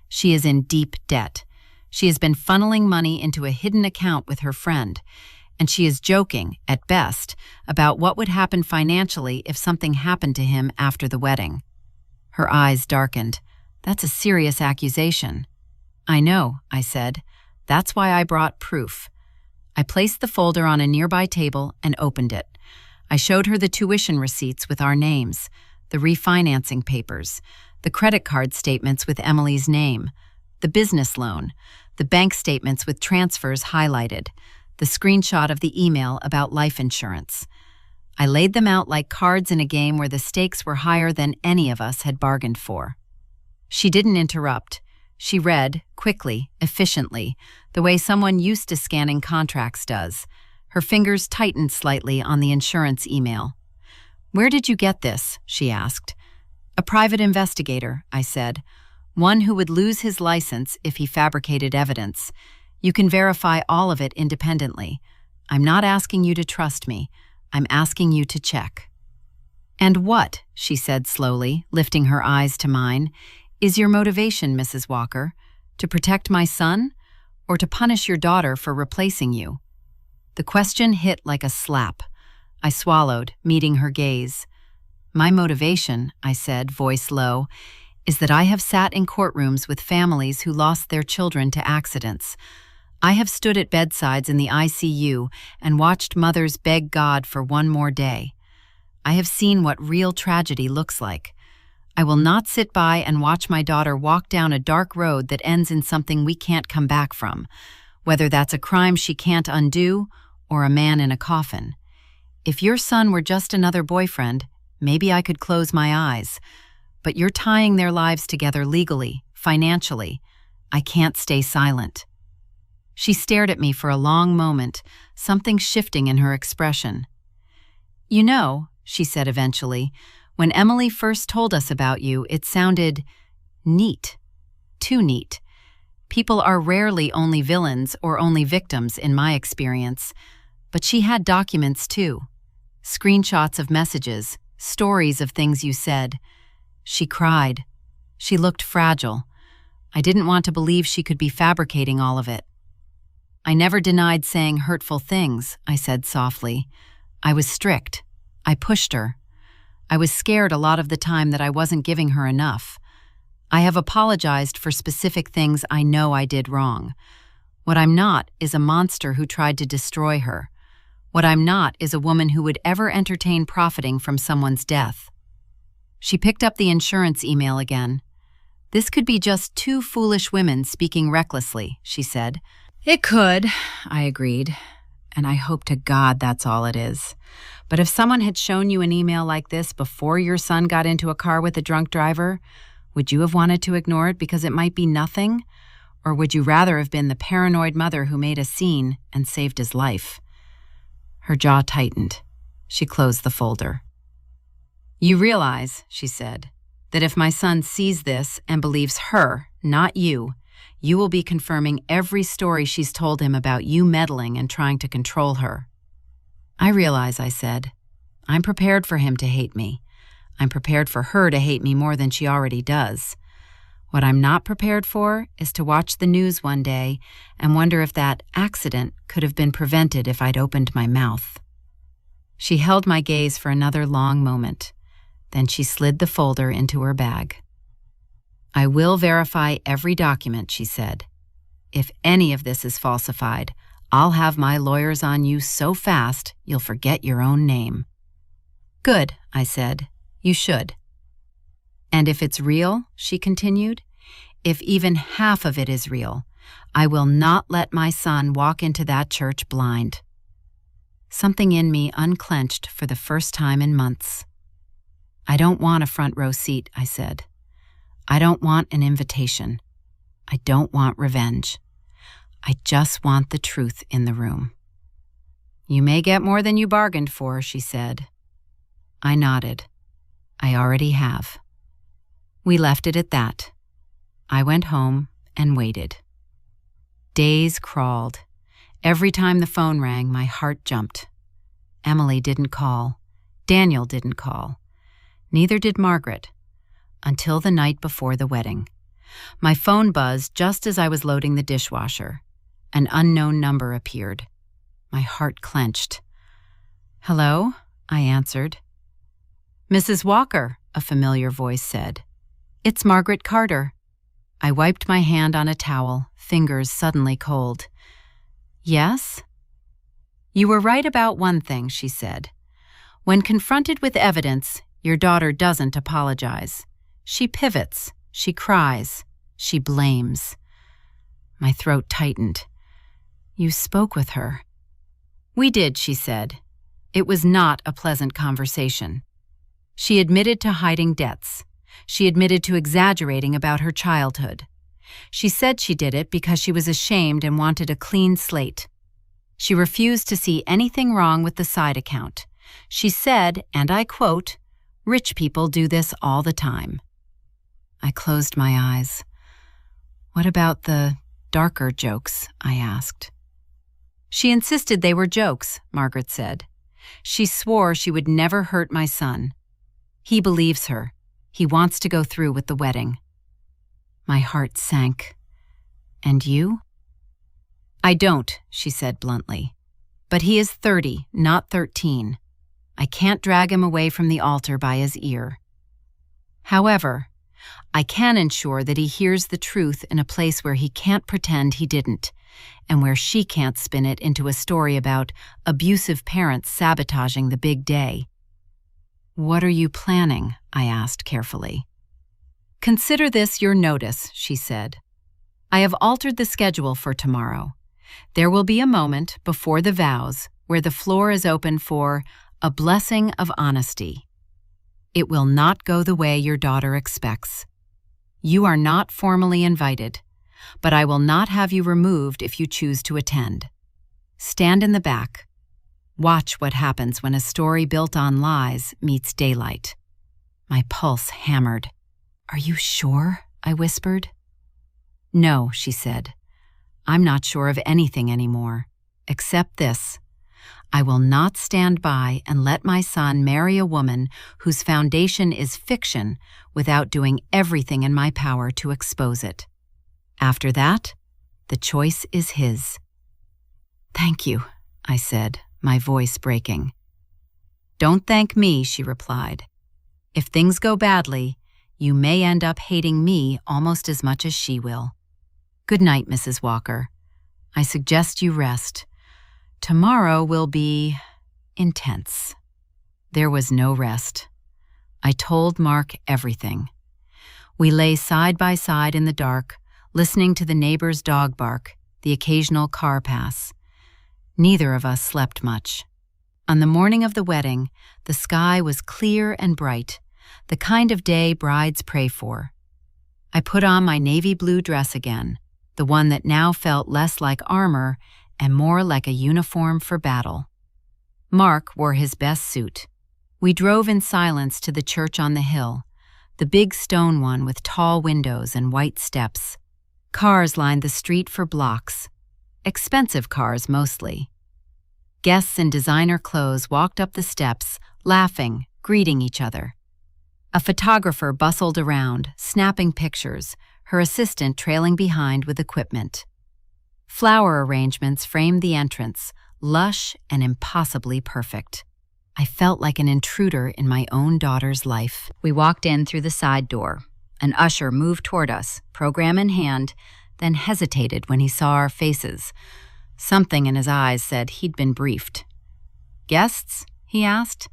A: She is in deep debt. She has been funneling money into a hidden account with her friend, and she is joking, at best, about what would happen financially if something happened to him after the wedding." Her eyes darkened. "That's a serious accusation." "I know," I said. "That's why I brought proof." I placed the folder on a nearby table and opened it. I showed her the tuition receipts with our names, the refinancing papers, the credit card statements with Emily's name, the business loan, the bank statements with transfers highlighted, the screenshot of the email about life insurance. I laid them out like cards in a game where the stakes were higher than any of us had bargained for. She didn't interrupt. She read, quickly, efficiently, the way someone used to scanning contracts does. Her fingers tightened slightly on the insurance email. "Where did you get this?" she asked. "A private investigator," I said. "One who would lose his license if he fabricated evidence. You can verify all of it independently. I'm not asking you to trust me. I'm asking you to check." "And what," she said slowly, lifting her eyes to mine, "is your motivation, Mrs. Walker? To protect my son? Or to punish your daughter for replacing you?" The question hit like a slap. I swallowed, meeting her gaze. "My motivation," I said, voice low, "is that I have sat in courtrooms with families who lost their children to accidents. I have stood at bedsides in the ICU and watched mothers beg God for one more day. I have seen what real tragedy looks like. I will not sit by and watch my daughter walk down a dark road that ends in something we can't come back from, whether that's a crime she can't undo or a man in a coffin. If your son were just another boyfriend, maybe I could close my eyes. But you're tying their lives together legally, financially. I can't stay silent." She stared at me for a long moment, something shifting in her expression. "You know," she said eventually, "when Emily first told us about you, it sounded neat. Too neat. People are rarely only villains or only victims in my experience. But she had documents too. Screenshots of messages, stories of things you said." She cried. She looked fragile. I didn't want to believe she could be fabricating all of it. "I never denied saying hurtful things," I said softly. "I was strict. I pushed her. I was scared a lot of the time that I wasn't giving her enough. I have apologized for specific things I know I did wrong. What I'm not is a monster who tried to destroy her. What I'm not is a woman who would ever entertain profiting from someone's death." She picked up the insurance email again. "This could be just 2 foolish women speaking recklessly," she said. "It could," I agreed. and I hope to God that's all it is. But if someone had shown you an email like this before your son got into a car with a drunk driver, would you have wanted to ignore it because it might be nothing? Or would you rather have been the paranoid mother who made a scene and saved his life? Her jaw tightened. She closed the folder. You realize, she said, that if my son sees this and believes her, not you, you will be confirming every story she's told him about you meddling and trying to control her. I realize, I said. I'm prepared for him to hate me. I'm prepared for her to hate me more than she already does. What I'm not prepared for is to watch the news one day and wonder if that accident could have been prevented if I'd opened my mouth. She held my gaze for another long moment. Then she slid the folder into her bag. I will verify every document, she said. If any of this is falsified, I'll have my lawyers on you so fast you'll forget your own name. Good, I said. You should. And if it's real, she continued, if even half of it is real, I will not let my son walk into that church blind. Something in me unclenched for the first time in months. I don't want a front row seat, I said. I don't want an invitation. I don't want revenge. I just want the truth in the room. You may get more than you bargained for, she said. I nodded. I already have. We left it at that. I went home and waited. Days crawled. Every time the phone rang, my heart jumped. Emily didn't call. Daniel didn't call. Neither did Margaret. Until the night before the wedding. My phone buzzed just as I was loading the dishwasher. An unknown number appeared. My heart clenched. Hello? I answered. Mrs. Walker, a familiar voice said. It's Margaret Carter. I wiped my hand on a towel, fingers suddenly cold. Yes? You were right about one thing, she said. When confronted with evidence, your daughter doesn't apologize. She pivots, she cries, she blames. My throat tightened. You spoke with her. We did, she said. It was not a pleasant conversation. She admitted to hiding debts. She admitted to exaggerating about her childhood. She said she did it because she was ashamed and wanted a clean slate. She refused to see anything wrong with the side account. She said, and I quote, "Rich people do this all the time." I closed my eyes. What about the darker jokes? I asked. She insisted they were jokes, Margaret said. She swore she would never hurt my son. He believes her. He wants to go through with the wedding. My heart sank. And you? I don't, she said bluntly. But he is 30, not 13. I can't drag him away from the altar by his ear. However, I can ensure that he hears the truth in a place where he can't pretend he didn't, and where she can't spin it into a story about abusive parents sabotaging the big day. What are you planning? I asked carefully. Consider this your notice, she said. I have altered the schedule for tomorrow. There will be a moment before the vows where the floor is open for a blessing of honesty. It will not go the way your daughter expects. You are not formally invited, but I will not have you removed if you choose to attend. Stand in the back. Watch what happens when a story built on lies meets daylight. My pulse hammered. Are you sure? I whispered. No, she said. I'm not sure of anything anymore, except this. I will not stand by and let my son marry a woman whose foundation is fiction without doing everything in my power to expose it. After that, the choice is his. Thank you, I said, my voice breaking. Don't thank me, she replied. If things go badly, you may end up hating me almost as much as she will. Good night, Mrs. Walker. I suggest you rest. Tomorrow will be intense. There was no rest. I told Mark everything. We lay side by side in the dark, listening to the neighbor's dog bark, the occasional car pass. Neither of us slept much. On the morning of the wedding, the sky was clear and bright, the kind of day brides pray for. I put on my navy blue dress again, the one that now felt less like armor and more like a uniform for battle. Mark wore his best suit. We drove in silence to the church on the hill, the big stone one with tall windows and white steps. Cars lined the street for blocks. Expensive cars mostly. Guests in designer clothes walked up the steps, laughing, greeting each other. A photographer bustled around, snapping pictures, her assistant trailing behind with equipment. Flower arrangements framed the entrance, lush and impossibly perfect. I felt like an intruder in my own daughter's life. We walked in through the side door. An usher moved toward us, program in hand, then hesitated when he saw our faces. Something in his eyes said he'd been briefed. "Guests?" he asked.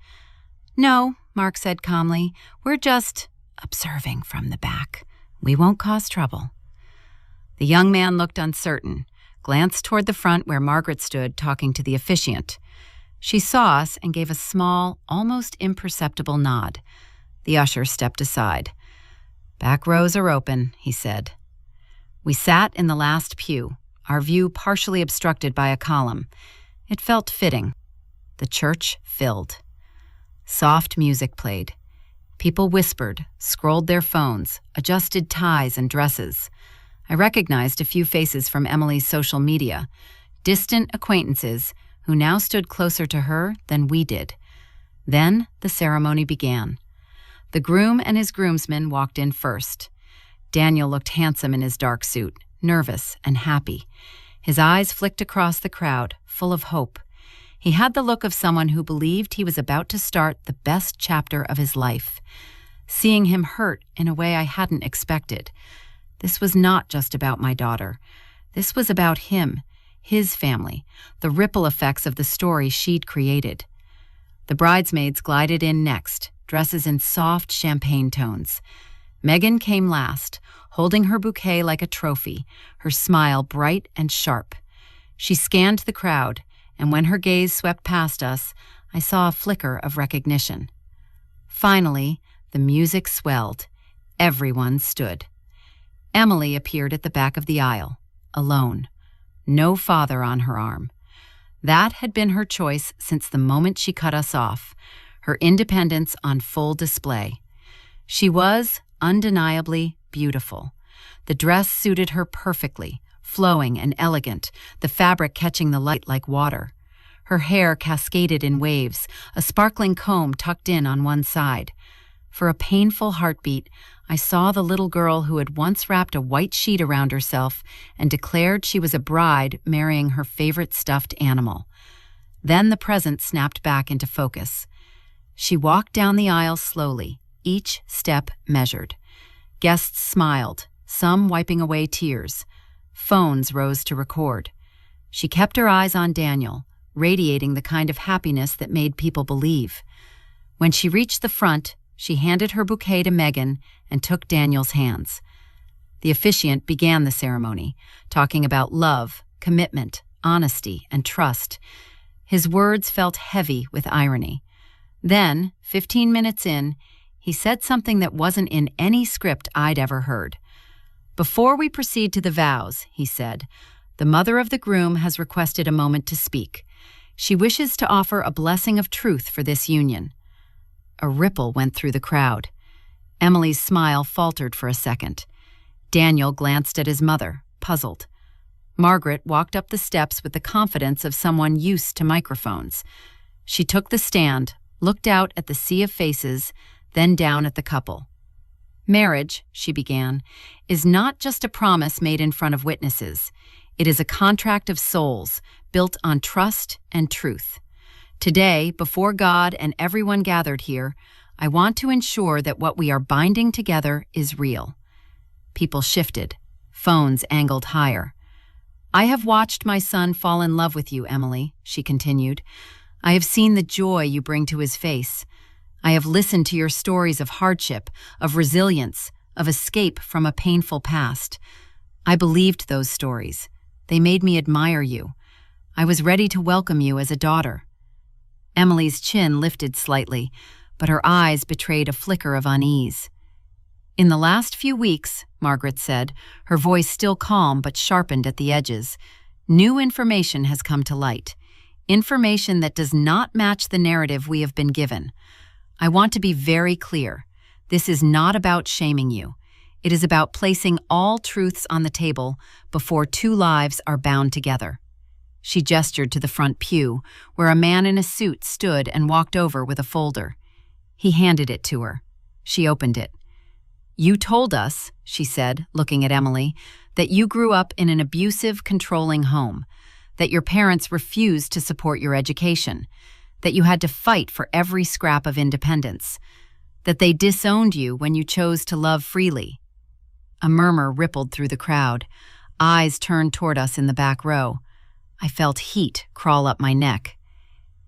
A: "No," Mark said calmly. "We're just observing from the back. We won't cause trouble." The young man looked uncertain, glanced toward the front where Margaret stood talking to the officiant. She saw us and gave a small, almost imperceptible nod. The usher stepped aside. "Back rows are open," he said. We sat in the last pew, our view partially obstructed by a column. It felt fitting. The church filled. Soft music played. People whispered, scrolled their phones, adjusted ties and dresses. I recognized a few faces from Emily's social media, distant acquaintances who now stood closer to her than we did. Then the ceremony began. The groom and his groomsmen walked in first. Daniel looked handsome in his dark suit, nervous and happy. His eyes flicked across the crowd, full of hope. He had the look of someone who believed he was about to start the best chapter of his life. Seeing him hurt in a way I hadn't expected. This was not just about my daughter. This was about him, his family, the ripple effects of the story she'd created. The bridesmaids glided in next, dresses in soft champagne tones. Megan came last, holding her bouquet like a trophy, her smile bright and sharp. She scanned the crowd, and when her gaze swept past us, I saw a flicker of recognition. Finally, the music swelled. Everyone stood. Emily appeared at the back of the aisle, alone. No father on her arm. That had been her choice since the moment she cut us off, her independence on full display. She was undeniably beautiful. The dress suited her perfectly, flowing and elegant, the fabric catching the light like water. Her hair cascaded in waves, a sparkling comb tucked in on one side. For a painful heartbeat, I saw the little girl who had once wrapped a white sheet around herself and declared she was a bride marrying her favorite stuffed animal. Then the present snapped back into focus. She walked down the aisle slowly, each step measured. Guests smiled, some wiping away tears. Phones rose to record. She kept her eyes on Daniel, radiating the kind of happiness that made people believe. When she reached the front, she handed her bouquet to Megan and took Daniel's hands. The officiant began the ceremony, talking about love, commitment, honesty, and trust. His words felt heavy with irony. Then, 15 minutes in, he said something that wasn't in any script I'd ever heard. "Before we proceed to the vows," he said, "the mother of the groom has requested a moment to speak. She wishes to offer a blessing of truth for this union." A ripple went through the crowd. Emily's smile faltered for a second. Daniel glanced at his mother, puzzled. Margaret walked up the steps with the confidence of someone used to microphones. She took the stand, looked out at the sea of faces, then down at the couple. "Marriage," she began, "is not just a promise made in front of witnesses. It is a contract of souls, built on trust and truth. Today, before God and everyone gathered here, I want to ensure that what we are binding together is real." People shifted, phones angled higher. "I have watched my son fall in love with you, Emily," she continued. "I have seen the joy you bring to his face. I have listened to your stories of hardship, of resilience, of escape from a painful past. I believed those stories. They made me admire you. I was ready to welcome you as a daughter." Emily's chin lifted slightly, but her eyes betrayed a flicker of unease. "In the last few weeks," Margaret said, her voice still calm but sharpened at the edges, "new information has come to light. Information that does not match the narrative we have been given. I want to be very clear. This is not about shaming you. It is about placing all truths on the table before two lives are bound together." She gestured to the front pew, where a man in a suit stood and walked over with a folder. He handed it to her. She opened it. "You told us," she said, looking at Emily, "that you grew up in an abusive, controlling home, that your parents refused to support your education, that you had to fight for every scrap of independence, that they disowned you when you chose to love freely." A murmur rippled through the crowd. Eyes turned toward us in the back row. I felt heat crawl up my neck.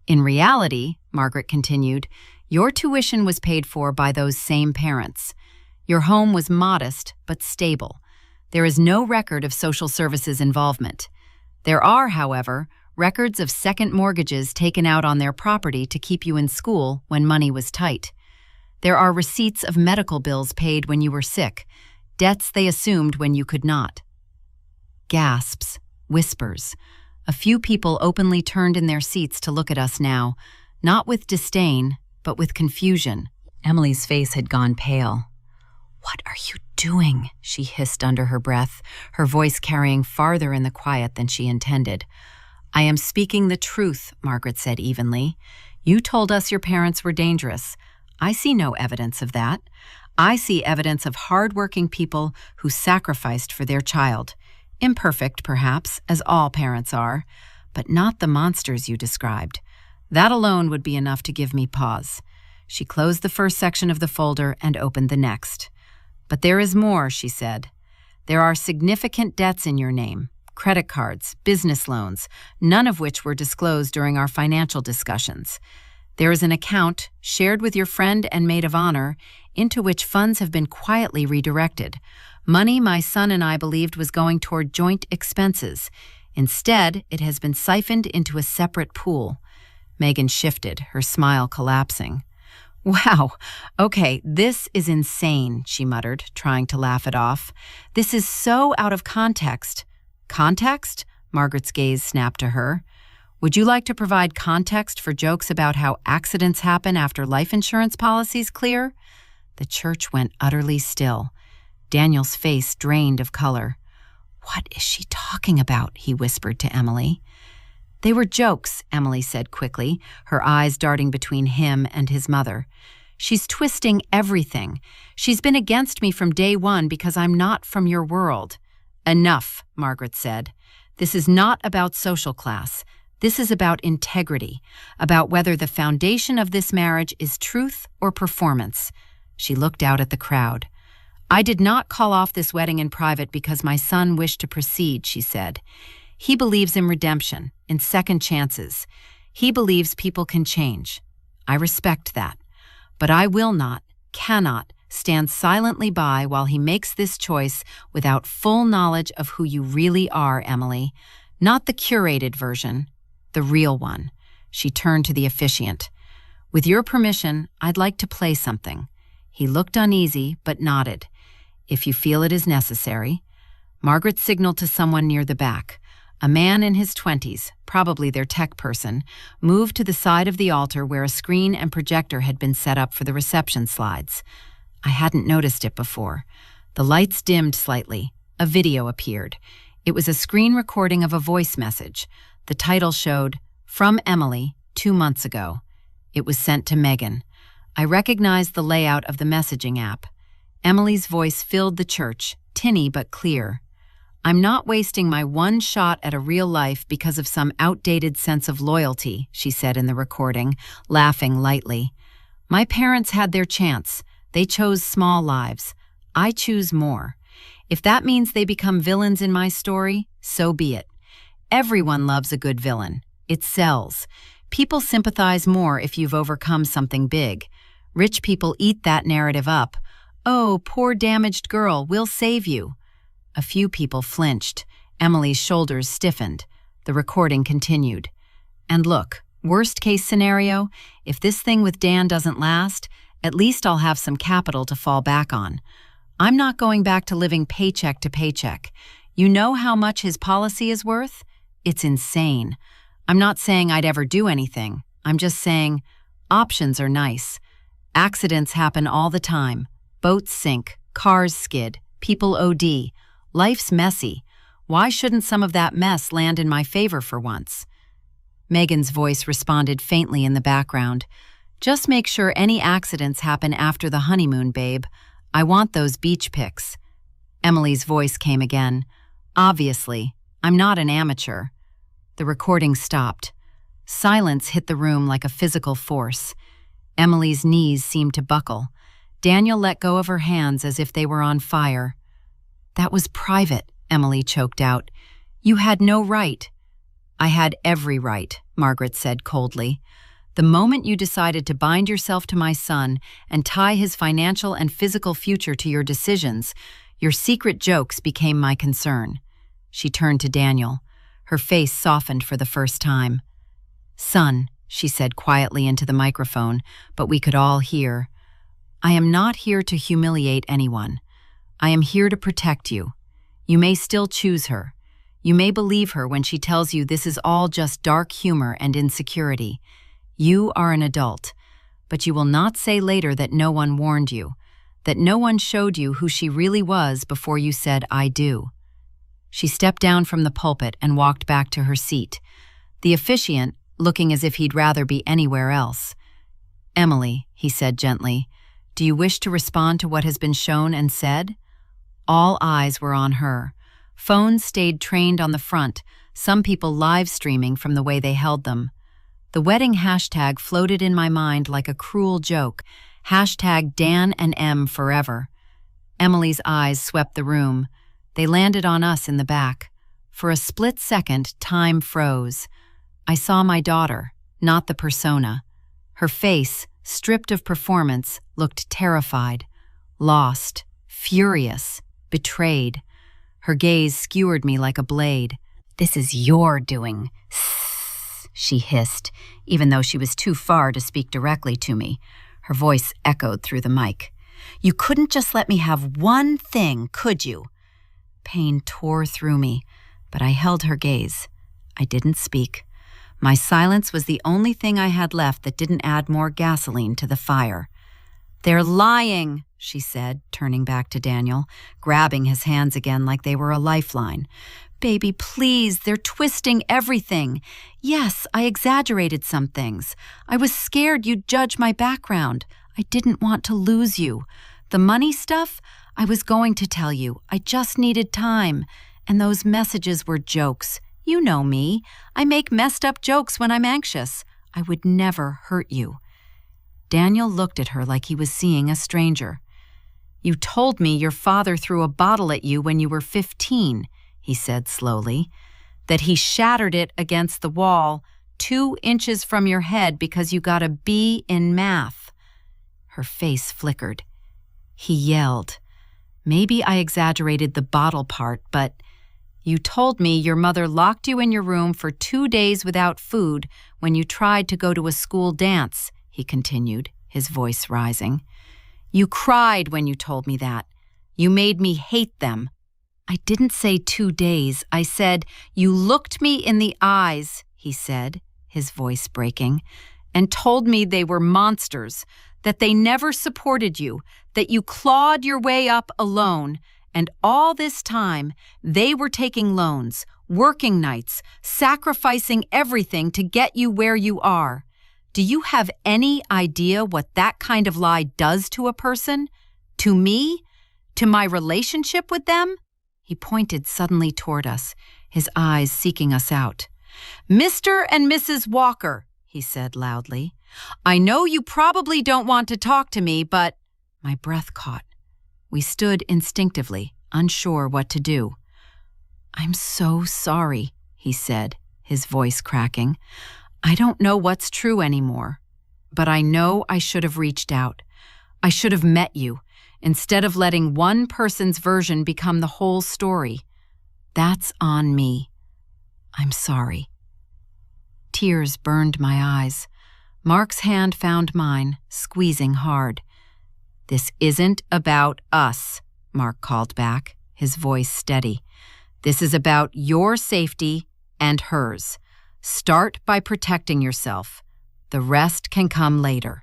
A: "In reality," Margaret continued, "your tuition was paid for by those same parents. Your home was modest but stable. There is no record of social services involvement. There are, however, records of second mortgages taken out on their property to keep you in school when money was tight. There are receipts of medical bills paid when you were sick, debts they assumed when you could not." Gasps, whispers. A few people openly turned in their seats to look at us now, not with disdain, but with confusion. Emily's face had gone pale. "What are you doing?" she hissed under her breath, her voice carrying farther in the quiet than she intended. "I am speaking the truth," Margaret said evenly. "You told us your parents were dangerous. I see no evidence of that. I see evidence of hard-working people who sacrificed for their child. Imperfect, perhaps, as all parents are, but not the monsters you described. That alone would be enough to give me pause." She closed the first section of the folder and opened the next. "But there is more," she said. "There are significant debts in your name, credit cards, business loans, none of which were disclosed during our financial discussions. There is an account, shared with your friend and maid of honor, into which funds have been quietly redirected. Money my son and I believed was going toward joint expenses. Instead, it has been siphoned into a separate pool." Megan shifted, her smile collapsing. "Wow, okay, this is insane," she muttered, trying to laugh it off. "This is so out of context." "Context?" Margaret's gaze snapped to her. "Would you like to provide context for jokes about how accidents happen after life insurance policies clear?" The church went utterly still. Daniel's face drained of color. "What is she talking about?" he whispered to Emily. "They were jokes," Emily said quickly, her eyes darting between him and his mother. "She's twisting everything. She's been against me from day one because I'm not from your world." "Enough," Margaret said. "This is not about social class. This is about integrity, about whether the foundation of this marriage is truth or performance." She looked out at the crowd. "I did not call off this wedding in private because my son wished to proceed," she said. "He believes in redemption, in second chances. He believes people can change. I respect that. But I will not, cannot, stand silently by while he makes this choice without full knowledge of who you really are, Emily. Not the curated version, the real one." She turned to the officiant. "With your permission, I'd like to play something." He looked uneasy, but nodded. "If you feel it is necessary." Margaret signaled to someone near the back. A man in his 20s, probably their tech person, moved to the side of the altar where a screen and projector had been set up for the reception slides. I hadn't noticed it before. The lights dimmed slightly. A video appeared. It was a screen recording of a voice message. The title showed, "From Emily, 2 months ago." It was sent to Megan. I recognized the layout of the messaging app. Emily's voice filled the church, tinny but clear. "I'm not wasting my one shot at a real life because of some outdated sense of loyalty," she said in the recording, laughing lightly. "My parents had their chance. They chose small lives. I choose more. If that means they become villains in my story, so be it. Everyone loves a good villain. It sells. People sympathize more if you've overcome something big. Rich people eat that narrative up. 'Oh, poor damaged girl, we'll save you.'" A few people flinched. Emily's shoulders stiffened. The recording continued. And look, worst case scenario, if this thing with Dan doesn't last, at least I'll have some capital to fall back on. I'm not going back to living paycheck to paycheck. You know how much his policy is worth? It's insane. I'm not saying I'd ever do anything. I'm just saying options are nice. Accidents happen all the time. Boats sink, cars skid, people OD. Life's messy. Why shouldn't some of that mess land in my favor for once? Megan's voice responded faintly in the background. Just make sure any accidents happen after the honeymoon, babe. I want those beach pics. Emily's voice came again. Obviously, I'm not an amateur. The recording stopped. Silence hit the room like a physical force. Emily's knees seemed to buckle. Daniel let go of her hands as if they were on fire. That was private, Emily choked out. You had no right. I had every right, Margaret said coldly. The moment you decided to bind yourself to my son and tie his financial and physical future to your decisions, your secret jokes became my concern. She turned to Daniel. Her face softened for the first time. Son, she said quietly into the microphone, but we could all hear. I am not here to humiliate anyone. I am here to protect you. You may still choose her. You may believe her when she tells you this is all just dark humor and insecurity. You are an adult, but you will not say later that no one warned you, that no one showed you who she really was before you said, I do. She stepped down from the pulpit and walked back to her seat, the officiant looking as if he'd rather be anywhere else. Emily, he said gently, do you wish to respond to what has been shown and said? All eyes were on her. Phones stayed trained on the front, some people live streaming from the way they held them. The wedding hashtag floated in my mind like a cruel joke. Hashtag Dan and M forever. Emily's eyes swept the room. They landed on us in the back. For a split second, time froze. I saw my daughter, not the persona. Her face, stripped of performance, looked terrified, lost, furious, betrayed. Her gaze skewered me like a blade. This is your doing, she hissed, even though she was too far to speak directly to me. Her voice echoed through the mic. You couldn't just let me have one thing, could you? Pain tore through me, but I held her gaze. I didn't speak. My silence was the only thing I had left that didn't add more gasoline to the fire. They're lying, she said, turning back to Daniel, grabbing his hands again like they were a lifeline. Baby, please, they're twisting everything. Yes, I exaggerated some things. I was scared you'd judge my background. I didn't want to lose you. The money stuff, I was going to tell you. I just needed time. And those messages were jokes. You know me. I make messed up jokes when I'm anxious. I would never hurt you. Daniel looked at her like he was seeing a stranger. You told me your father threw a bottle at you when you were 15, he said slowly, that he shattered it against the wall 2 inches from your head because you got a B in math. Her face flickered. He yelled. Maybe I exaggerated the bottle part, but you told me your mother locked you in your room for 2 days without food when you tried to go to a school dance, he continued, his voice rising. You cried when you told me that. You made me hate them. I didn't say 2 days. I said, you looked me in the eyes, he said, his voice breaking, and told me they were monsters, that they never supported you, that you clawed your way up alone, and all this time they were taking loans, working nights, sacrificing everything to get you where you are. Do you have any idea what that kind of lie does to a person? To me? To my relationship with them? He pointed suddenly toward us, his eyes seeking us out. Mr. and Mrs. Walker, he said loudly. I know you probably don't want to talk to me, but... My breath caught. We stood instinctively, unsure what to do. I'm so sorry, he said, his voice cracking. I don't know what's true anymore, but I know I should have reached out. I should have met you, instead of letting one person's version become the whole story. That's on me. I'm sorry." Tears burned my eyes. Mark's hand found mine, squeezing hard. "This isn't about us," Mark called back, his voice steady. "This is about your safety and hers. Start by protecting yourself. The rest can come later."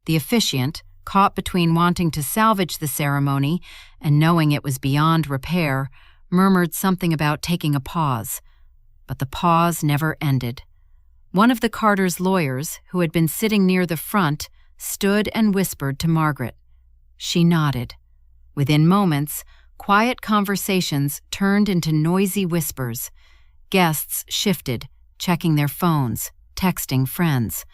A: The officiant, caught between wanting to salvage the ceremony and knowing it was beyond repair, murmured something about taking a pause. But the pause never ended. One of the Carters' lawyers, who had been sitting near the front, stood and whispered to Margaret. She nodded. Within moments, quiet conversations turned into noisy whispers. Guests shifted, checking their phones, texting friends.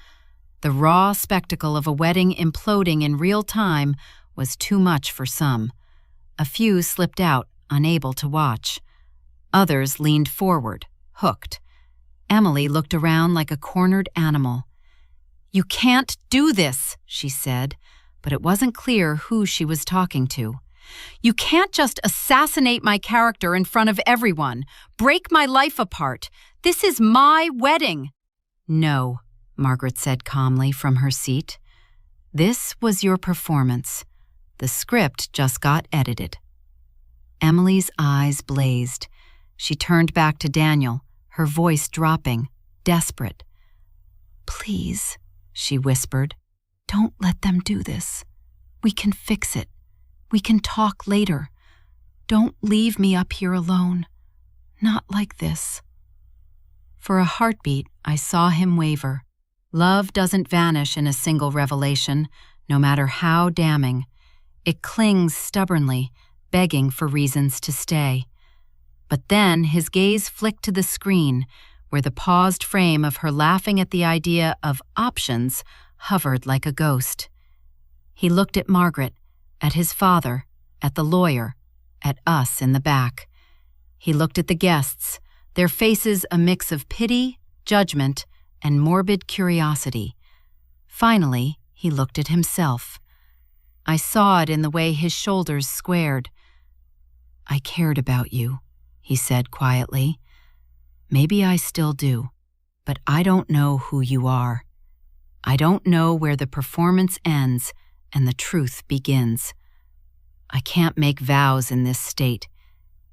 A: The raw spectacle of a wedding imploding in real time was too much for some. A few slipped out, unable to watch. Others leaned forward, hooked. Emily looked around like a cornered animal. "You can't do this," she said, but it wasn't clear who she was talking to. "You can't just assassinate my character in front of everyone, break my life apart. This is my wedding." "No," Margaret said calmly from her seat. "This was your performance. The script just got edited." Emily's eyes blazed. She turned back to Daniel, her voice dropping, desperate. "Please," she whispered, "don't let them do this. We can fix it. We can talk later. Don't leave me up here alone. Not like this." For a heartbeat, I saw him waver. Love doesn't vanish in a single revelation, no matter how damning. It clings stubbornly, begging for reasons to stay. But then his gaze flicked to the screen, where the paused frame of her laughing at the idea of options hovered like a ghost. He looked at Margaret, at his father, at the lawyer, at us in the back. He looked at the guests, their faces a mix of pity, judgment, and morbid curiosity. Finally, he looked at himself. I saw it in the way his shoulders squared. "I cared about you," he said quietly. "Maybe I still do, but I don't know who you are. I don't know where the performance ends and the truth begins. I can't make vows in this state.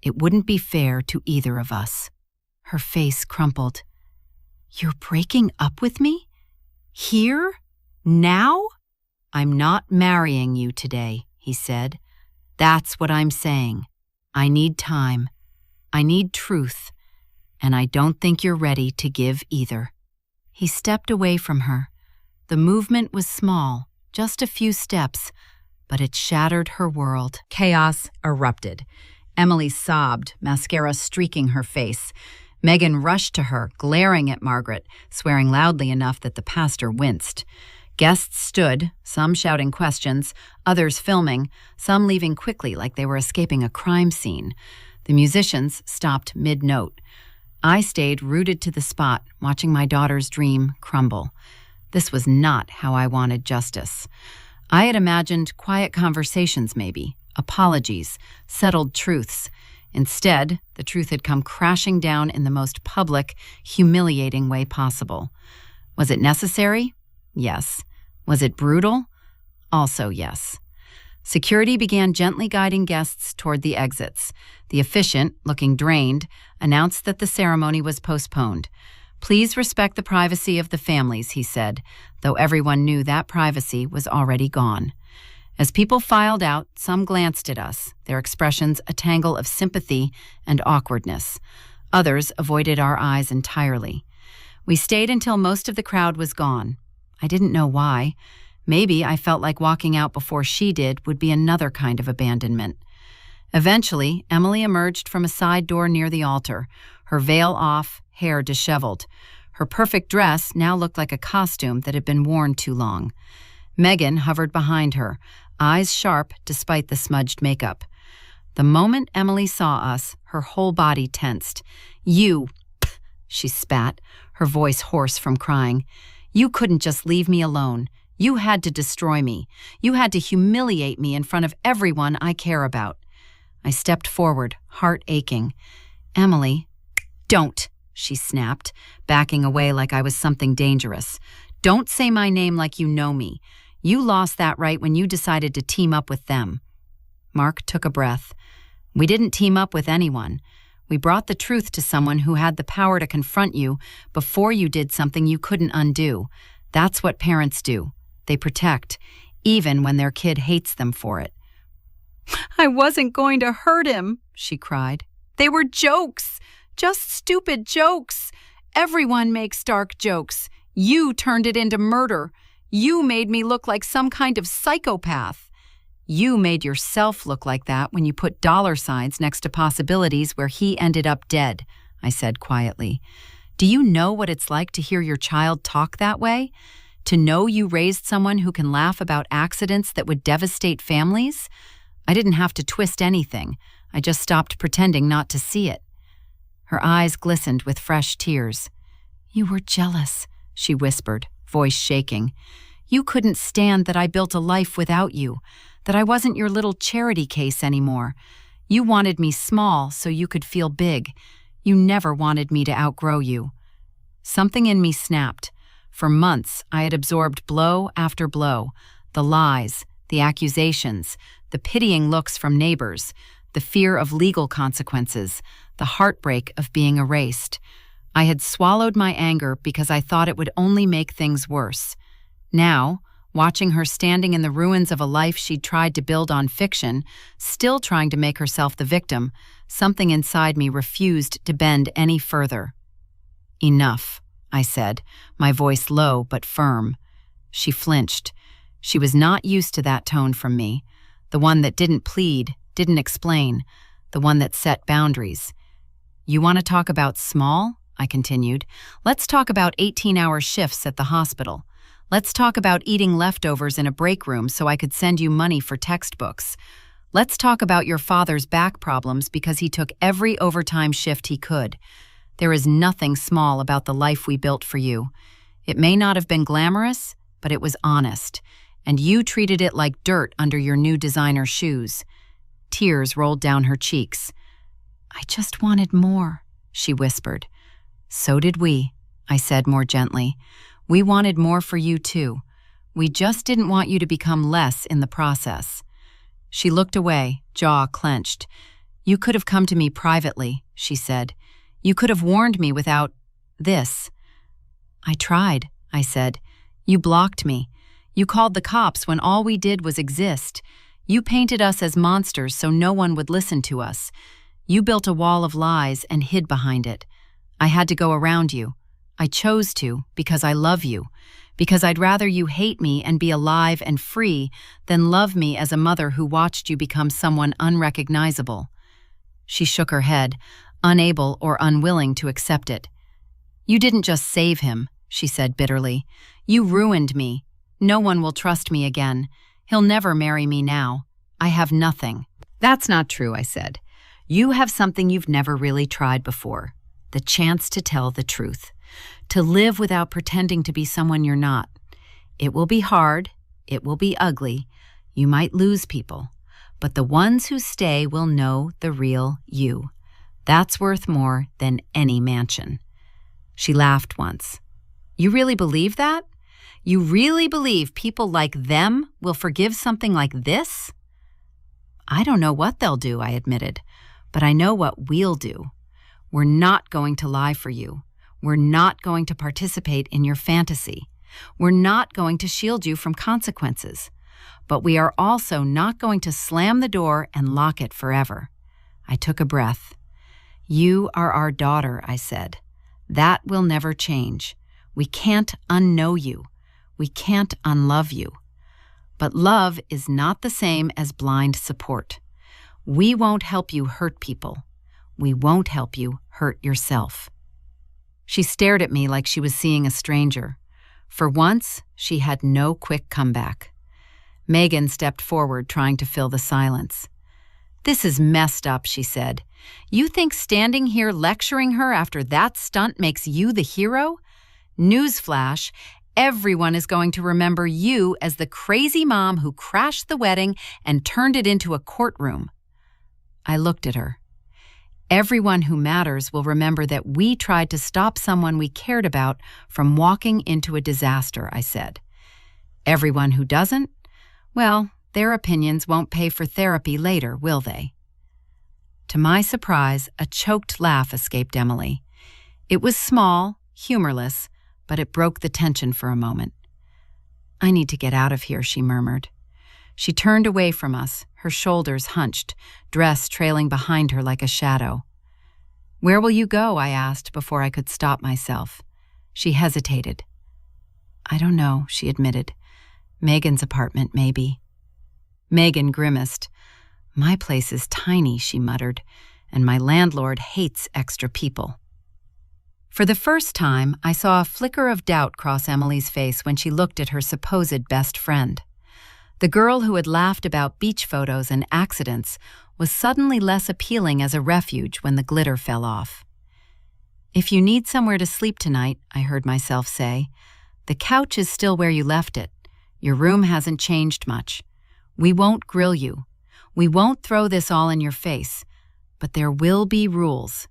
A: It wouldn't be fair to either of us." Her face crumpled. "You're breaking up with me? Here? Now?" "I'm not marrying you today," he said. "That's what I'm saying. I need time. I need truth. And I don't think you're ready to give either." He stepped away from her. The movement was small, just a few steps, but it shattered her world. Chaos erupted. Emily sobbed, mascara streaking her face. Megan rushed to her, glaring at Margaret, swearing loudly enough that the pastor winced. Guests stood, some shouting questions, others filming, some leaving quickly like they were escaping a crime scene. The musicians stopped mid-note. I stayed rooted to the spot, watching my daughter's dream crumble. This was not how I wanted justice. I had imagined quiet conversations maybe, apologies, settled truths. Instead, the truth had come crashing down in the most public, humiliating way possible. Was it necessary? Yes. Was it brutal? Also yes. Security began gently guiding guests toward the exits. The officiant, looking drained, announced that the ceremony was postponed. "Please respect the privacy of the families," he said, though everyone knew that privacy was already gone. As people filed out, some glanced at us, their expressions a tangle of sympathy and awkwardness. Others avoided our eyes entirely. We stayed until most of the crowd was gone. I didn't know why. Maybe I felt like walking out before she did would be another kind of abandonment. Eventually, Emily emerged from a side door near the altar, her veil off, hair disheveled. Her perfect dress now looked like a costume that had been worn too long. Megan hovered behind her, eyes sharp despite the smudged makeup. The moment Emily saw us, her whole body tensed. "You," she spat, her voice hoarse from crying. "You couldn't just leave me alone. You had to destroy me. You had to humiliate me in front of everyone I care about." I stepped forward, heart aching. "Emily, don't," she snapped, backing away like I was something dangerous. Don't say my name like you know me. You lost that right when you decided to team up with them. Mark took a breath. We didn't team up with anyone. We brought the truth to someone who had the power to confront you before you did something you couldn't undo. That's what parents do. They protect, even when their kid hates them for it. I wasn't going to hurt him, she cried. They were jokes, just stupid jokes. Everyone makes dark jokes. You turned it into murder. You made me look like some kind of psychopath. You made yourself look like that when you put dollar signs next to possibilities where he ended up dead, I said quietly. Do you know what it's like to hear your child talk that way? To know you raised someone who can laugh about accidents that would devastate families? I didn't have to twist anything. I just stopped pretending not to see it. Her eyes glistened with fresh tears. You were jealous, she whispered, voice shaking. You couldn't stand that I built a life without you, that I wasn't your little charity case anymore. You wanted me small so you could feel big. You never wanted me to outgrow you. Something in me snapped. For months, I had absorbed blow after blow, the lies, the accusations, the pitying looks from neighbors, the fear of legal consequences, the heartbreak of being erased. I had swallowed my anger because I thought it would only make things worse. Now, watching her standing in the ruins of a life she'd tried to build on fiction, still trying to make herself the victim, something inside me refused to bend any further. Enough, I said, my voice low but firm. She flinched. She was not used to that tone from me, the one that didn't plead, didn't explain, the one that set boundaries. You want to talk about small? I continued. Let's talk about 18-hour shifts at the hospital. Let's talk about eating leftovers in a break room so I could send you money for textbooks. Let's talk about your father's back problems because he took every overtime shift he could. There is nothing small about the life we built for you. It may not have been glamorous, but it was honest, and you treated it like dirt under your new designer shoes. Tears rolled down her cheeks. I just wanted more, she whispered. So did we, I said more gently. We wanted more for you too. We just didn't want you to become less in the process. She looked away, jaw clenched. You could have come to me privately, she said. You could have warned me without this. I tried, I said. You blocked me. You called the cops when all we did was exist. You painted us as monsters so no one would listen to us. You built a wall of lies and hid behind it. I had to go around you. I chose to because I love you, because I'd rather you hate me and be alive and free than love me as a mother who watched you become someone unrecognizable. She shook her head, unable or unwilling to accept it. You didn't just save him, she said bitterly. You ruined me. No one will trust me again. He'll never marry me now. I have nothing. That's not true, I said. You have something you've never really tried before, the chance to tell the truth. To live without pretending to be someone you're not. It will be hard. It will be ugly. You might lose people. But the ones who stay will know the real you. That's worth more than any mansion. She laughed once. You really believe that? You really believe people like them will forgive something like this? I don't know what they'll do, I admitted. But I know what we'll do. We're not going to lie for you. We're not going to participate in your fantasy. We're not going to shield you from consequences. But we are also not going to slam the door and lock it forever. I took a breath. You are our daughter, I said. That will never change. We can't unknow you. We can't unlove you. But love is not the same as blind support. We won't help you hurt people. We won't help you hurt yourself. She stared at me like she was seeing a stranger. For once, she had no quick comeback. Megan stepped forward, trying to fill the silence. This is messed up, she said. You think standing here lecturing her after that stunt makes you the hero? Newsflash, everyone is going to remember you as the crazy mom who crashed the wedding and turned it into a courtroom. I looked at her. Everyone who matters will remember that we tried to stop someone we cared about from walking into a disaster, I said. Everyone who doesn't, well, their opinions won't pay for therapy later, will they? To my surprise, a choked laugh escaped Emily. It was small, humorless, but it broke the tension for a moment. I need to get out of here, she murmured. She turned away from us, her shoulders hunched, dress trailing behind her like a shadow. Where will you go? I asked before I could stop myself. She hesitated. I don't know, she admitted. Megan's apartment, maybe. Megan grimaced. My place is tiny, she muttered, and my landlord hates extra people. For the first time, I saw a flicker of doubt cross Emily's face when she looked at her supposed best friend. The girl who had laughed about beach photos and accidents was suddenly less appealing as a refuge when the glitter fell off. If you need somewhere to sleep tonight, I heard myself say, the couch is still where you left it. Your room hasn't changed much. We won't grill you. We won't throw this all in your face. But there will be rules.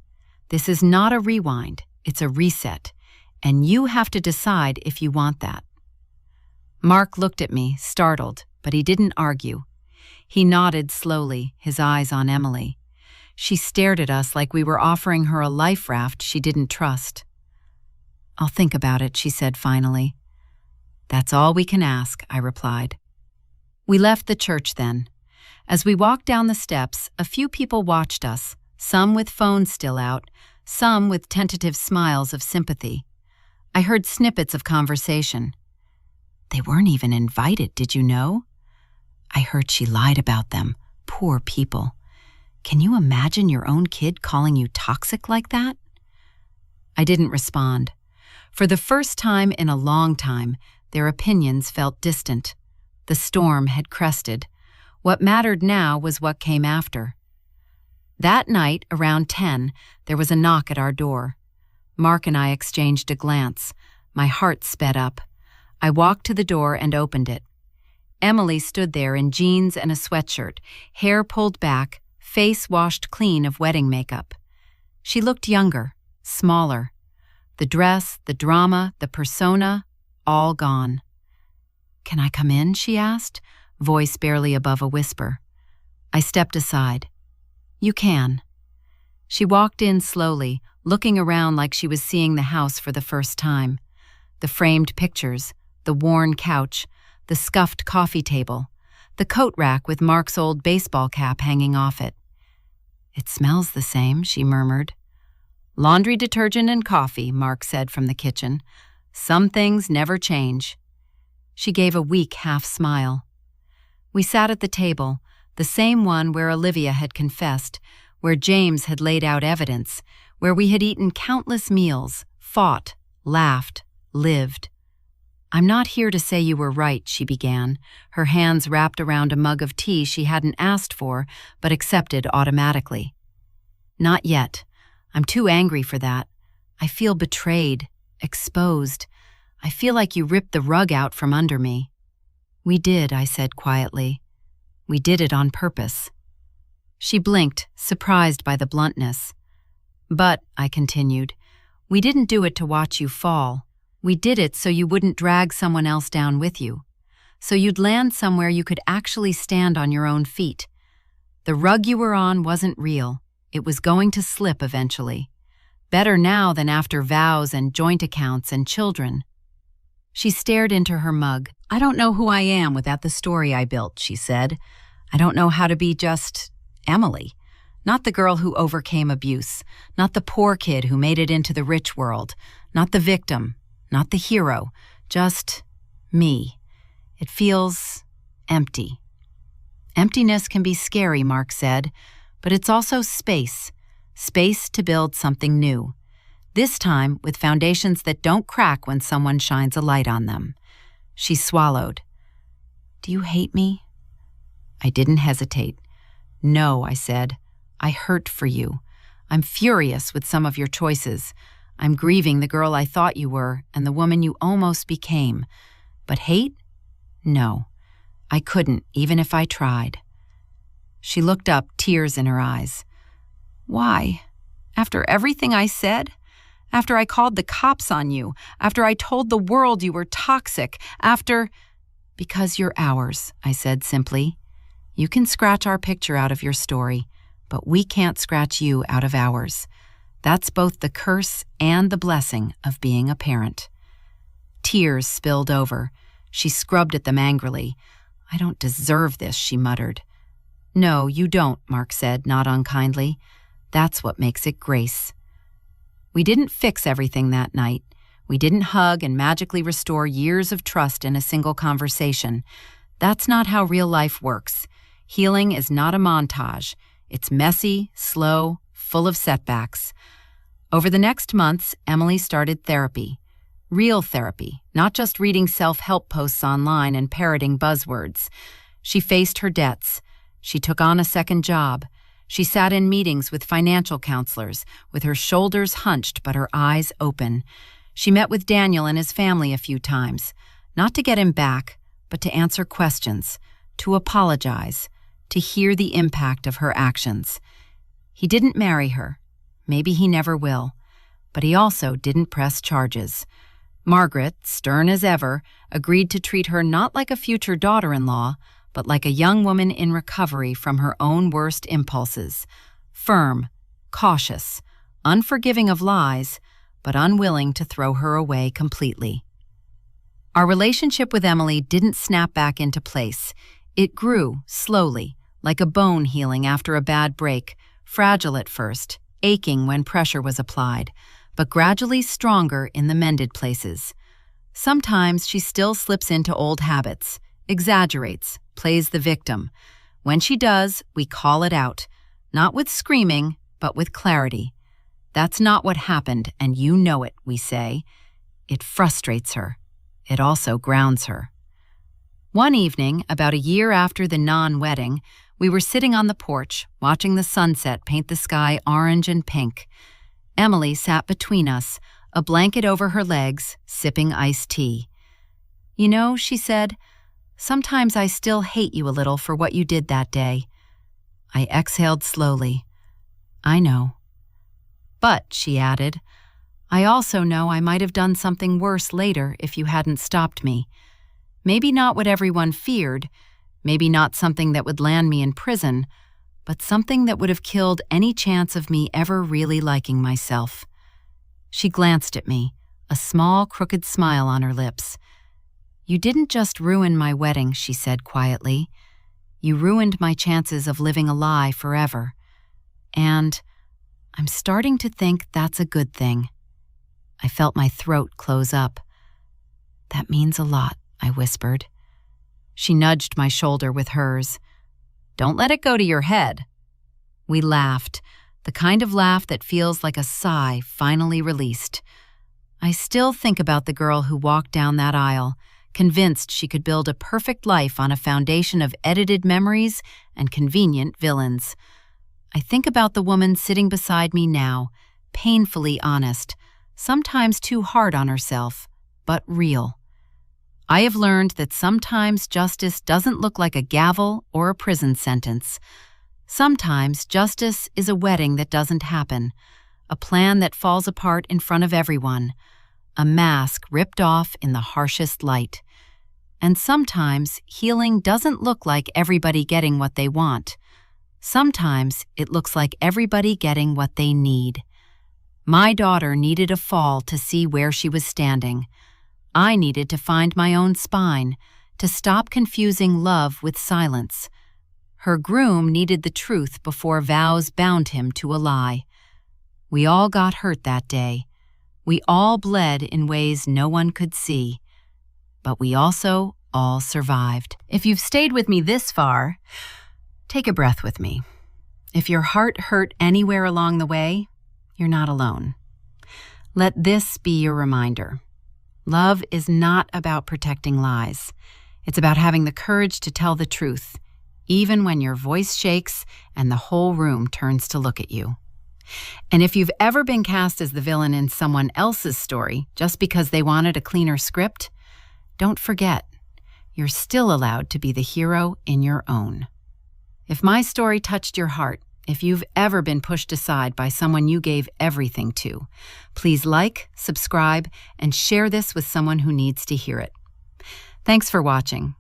A: This is not a rewind. It's a reset. And you have to decide if you want that. Mark looked at me, startled, but he didn't argue. He nodded slowly, his eyes on Emily. She stared at us like we were offering her a life raft she didn't trust. I'll think about it, she said finally. That's all we can ask, I replied. We left the church then. As we walked down the steps, a few people watched us, some with phones still out, some with tentative smiles of sympathy. I heard snippets of conversation. They weren't even invited, did you know? I heard she lied about them. Poor people. Can you imagine your own kid calling you toxic like that? I didn't respond. For the first time in a long time, their opinions felt distant. The storm had crested. What mattered now was what came after. That night, around 10, there was a knock at our door. Mark and I exchanged a glance. My heart sped up. I walked to the door and opened it. Emily stood there in jeans and a sweatshirt, hair pulled back, face washed clean of wedding makeup. She looked younger, smaller. The dress, the drama, the persona, all gone. Can I come in? She asked, voice barely above a whisper. I stepped aside. You can. She walked in slowly, looking around like she was seeing the house for the first time. The framed pictures, the worn couch, the scuffed coffee table, the coat rack with Mark's old baseball cap hanging off it. It smells the same, she murmured. Laundry detergent and coffee, Mark said from the kitchen. Some things never change. She gave a weak half-smile. We sat at the table, the same one where Olivia had confessed, where James had laid out evidence, where we had eaten countless meals, fought, laughed, lived. I'm not here to say you were right, she began, her hands wrapped around a mug of tea she hadn't asked for, but accepted automatically. Not yet. I'm too angry for that. I feel betrayed, exposed. I feel like you ripped the rug out from under me. We did, I said quietly. We did it on purpose. She blinked, surprised by the bluntness. But, I continued, we didn't do it to watch you fall. We did it so you wouldn't drag someone else down with you, so you'd land somewhere you could actually stand on your own feet. The rug you were on wasn't real. It was going to slip eventually. Better now than after vows and joint accounts and children. She stared into her mug. I don't know who I am without the story I built, she said. I don't know how to be just Emily. Not the girl who overcame abuse, not the poor kid who made it into the rich world, not the victim, not the hero, just me. It feels empty. Emptiness can be scary, Mark said, but it's also space to build something new. This time with foundations that don't crack when someone shines a light on them. She swallowed. Do you hate me? I didn't hesitate. No, I said. I hurt for you. I'm furious with some of your choices. I'm grieving the girl I thought you were and the woman you almost became. But hate? No. I couldn't, even if I tried. She looked up, tears in her eyes. Why? After everything I said? After I called the cops on you? After I told the world you were toxic? Because you're ours, I said simply. You can scratch our picture out of your story, but we can't scratch you out of ours. That's both the curse and the blessing of being a parent. Tears spilled over. She scrubbed at them angrily. I don't deserve this, she muttered. No, you don't, Mark said, not unkindly. That's what makes it grace. We didn't fix everything that night. We didn't hug and magically restore years of trust in a single conversation. That's not how real life works. Healing is not a montage. It's messy, slow, full of setbacks. Over the next months, Emily started therapy. Real therapy, not just reading self-help posts online and parroting buzzwords. She faced her debts. She took on a second job. She sat in meetings with financial counselors, with her shoulders hunched but her eyes open. She met with Daniel and his family a few times, not to get him back, but to answer questions, to apologize, to hear the impact of her actions. He didn't marry her. Maybe he never will. But he also didn't press charges. Margaret, stern as ever, agreed to treat her not like a future daughter-in-law, but like a young woman in recovery from her own worst impulses. Firm, cautious, unforgiving of lies, but unwilling to throw her away completely. Our relationship with Emily didn't snap back into place. It grew, slowly, like a bone healing after a bad break, fragile at first, aching when pressure was applied, but gradually stronger in the mended places. Sometimes she still slips into old habits, exaggerates, plays the victim. When she does, we call it out, not with screaming, but with clarity. That's not what happened, and you know it, we say. It frustrates her. It also grounds her. One evening, about a year after the non-wedding, we were sitting on the porch, watching the sunset paint the sky orange and pink. Emily sat between us, a blanket over her legs, sipping iced tea. You know, she said, sometimes I still hate you a little for what you did that day. I exhaled slowly. I know. But, she added, I also know I might have done something worse later if you hadn't stopped me. Maybe not what everyone feared, maybe not something that would land me in prison, but something that would have killed any chance of me ever really liking myself. She glanced at me, a small, crooked smile on her lips. You didn't just ruin my wedding, she said quietly. You ruined my chances of living a lie forever. And I'm starting to think that's a good thing. I felt my throat close up. That means a lot, I whispered. She nudged my shoulder with hers. Don't let it go to your head. We laughed, the kind of laugh that feels like a sigh finally released. I still think about the girl who walked down that aisle, convinced she could build a perfect life on a foundation of edited memories and convenient villains. I think about the woman sitting beside me now, painfully honest, sometimes too hard on herself, but real. I have learned that sometimes justice doesn't look like a gavel or a prison sentence. Sometimes justice is a wedding that doesn't happen, a plan that falls apart in front of everyone, a mask ripped off in the harshest light. And sometimes healing doesn't look like everybody getting what they want. Sometimes it looks like everybody getting what they need. My daughter needed a fall to see where she was standing. I needed to find my own spine, to stop confusing love with silence. Her groom needed the truth before vows bound him to a lie. We all got hurt that day. We all bled in ways no one could see. But we also all survived. If you've stayed with me this far, take a breath with me. If your heart hurt anywhere along the way, you're not alone. Let this be your reminder. Love is not about protecting lies. It's about having the courage to tell the truth, even when your voice shakes and the whole room turns to look at you. And if you've ever been cast as the villain in someone else's story just because they wanted a cleaner script, don't forget, you're still allowed to be the hero in your own. If my story touched your heart, If you've ever been pushed aside by someone you gave everything to, please like, subscribe, and share this with someone who needs to hear it. Thanks for watching.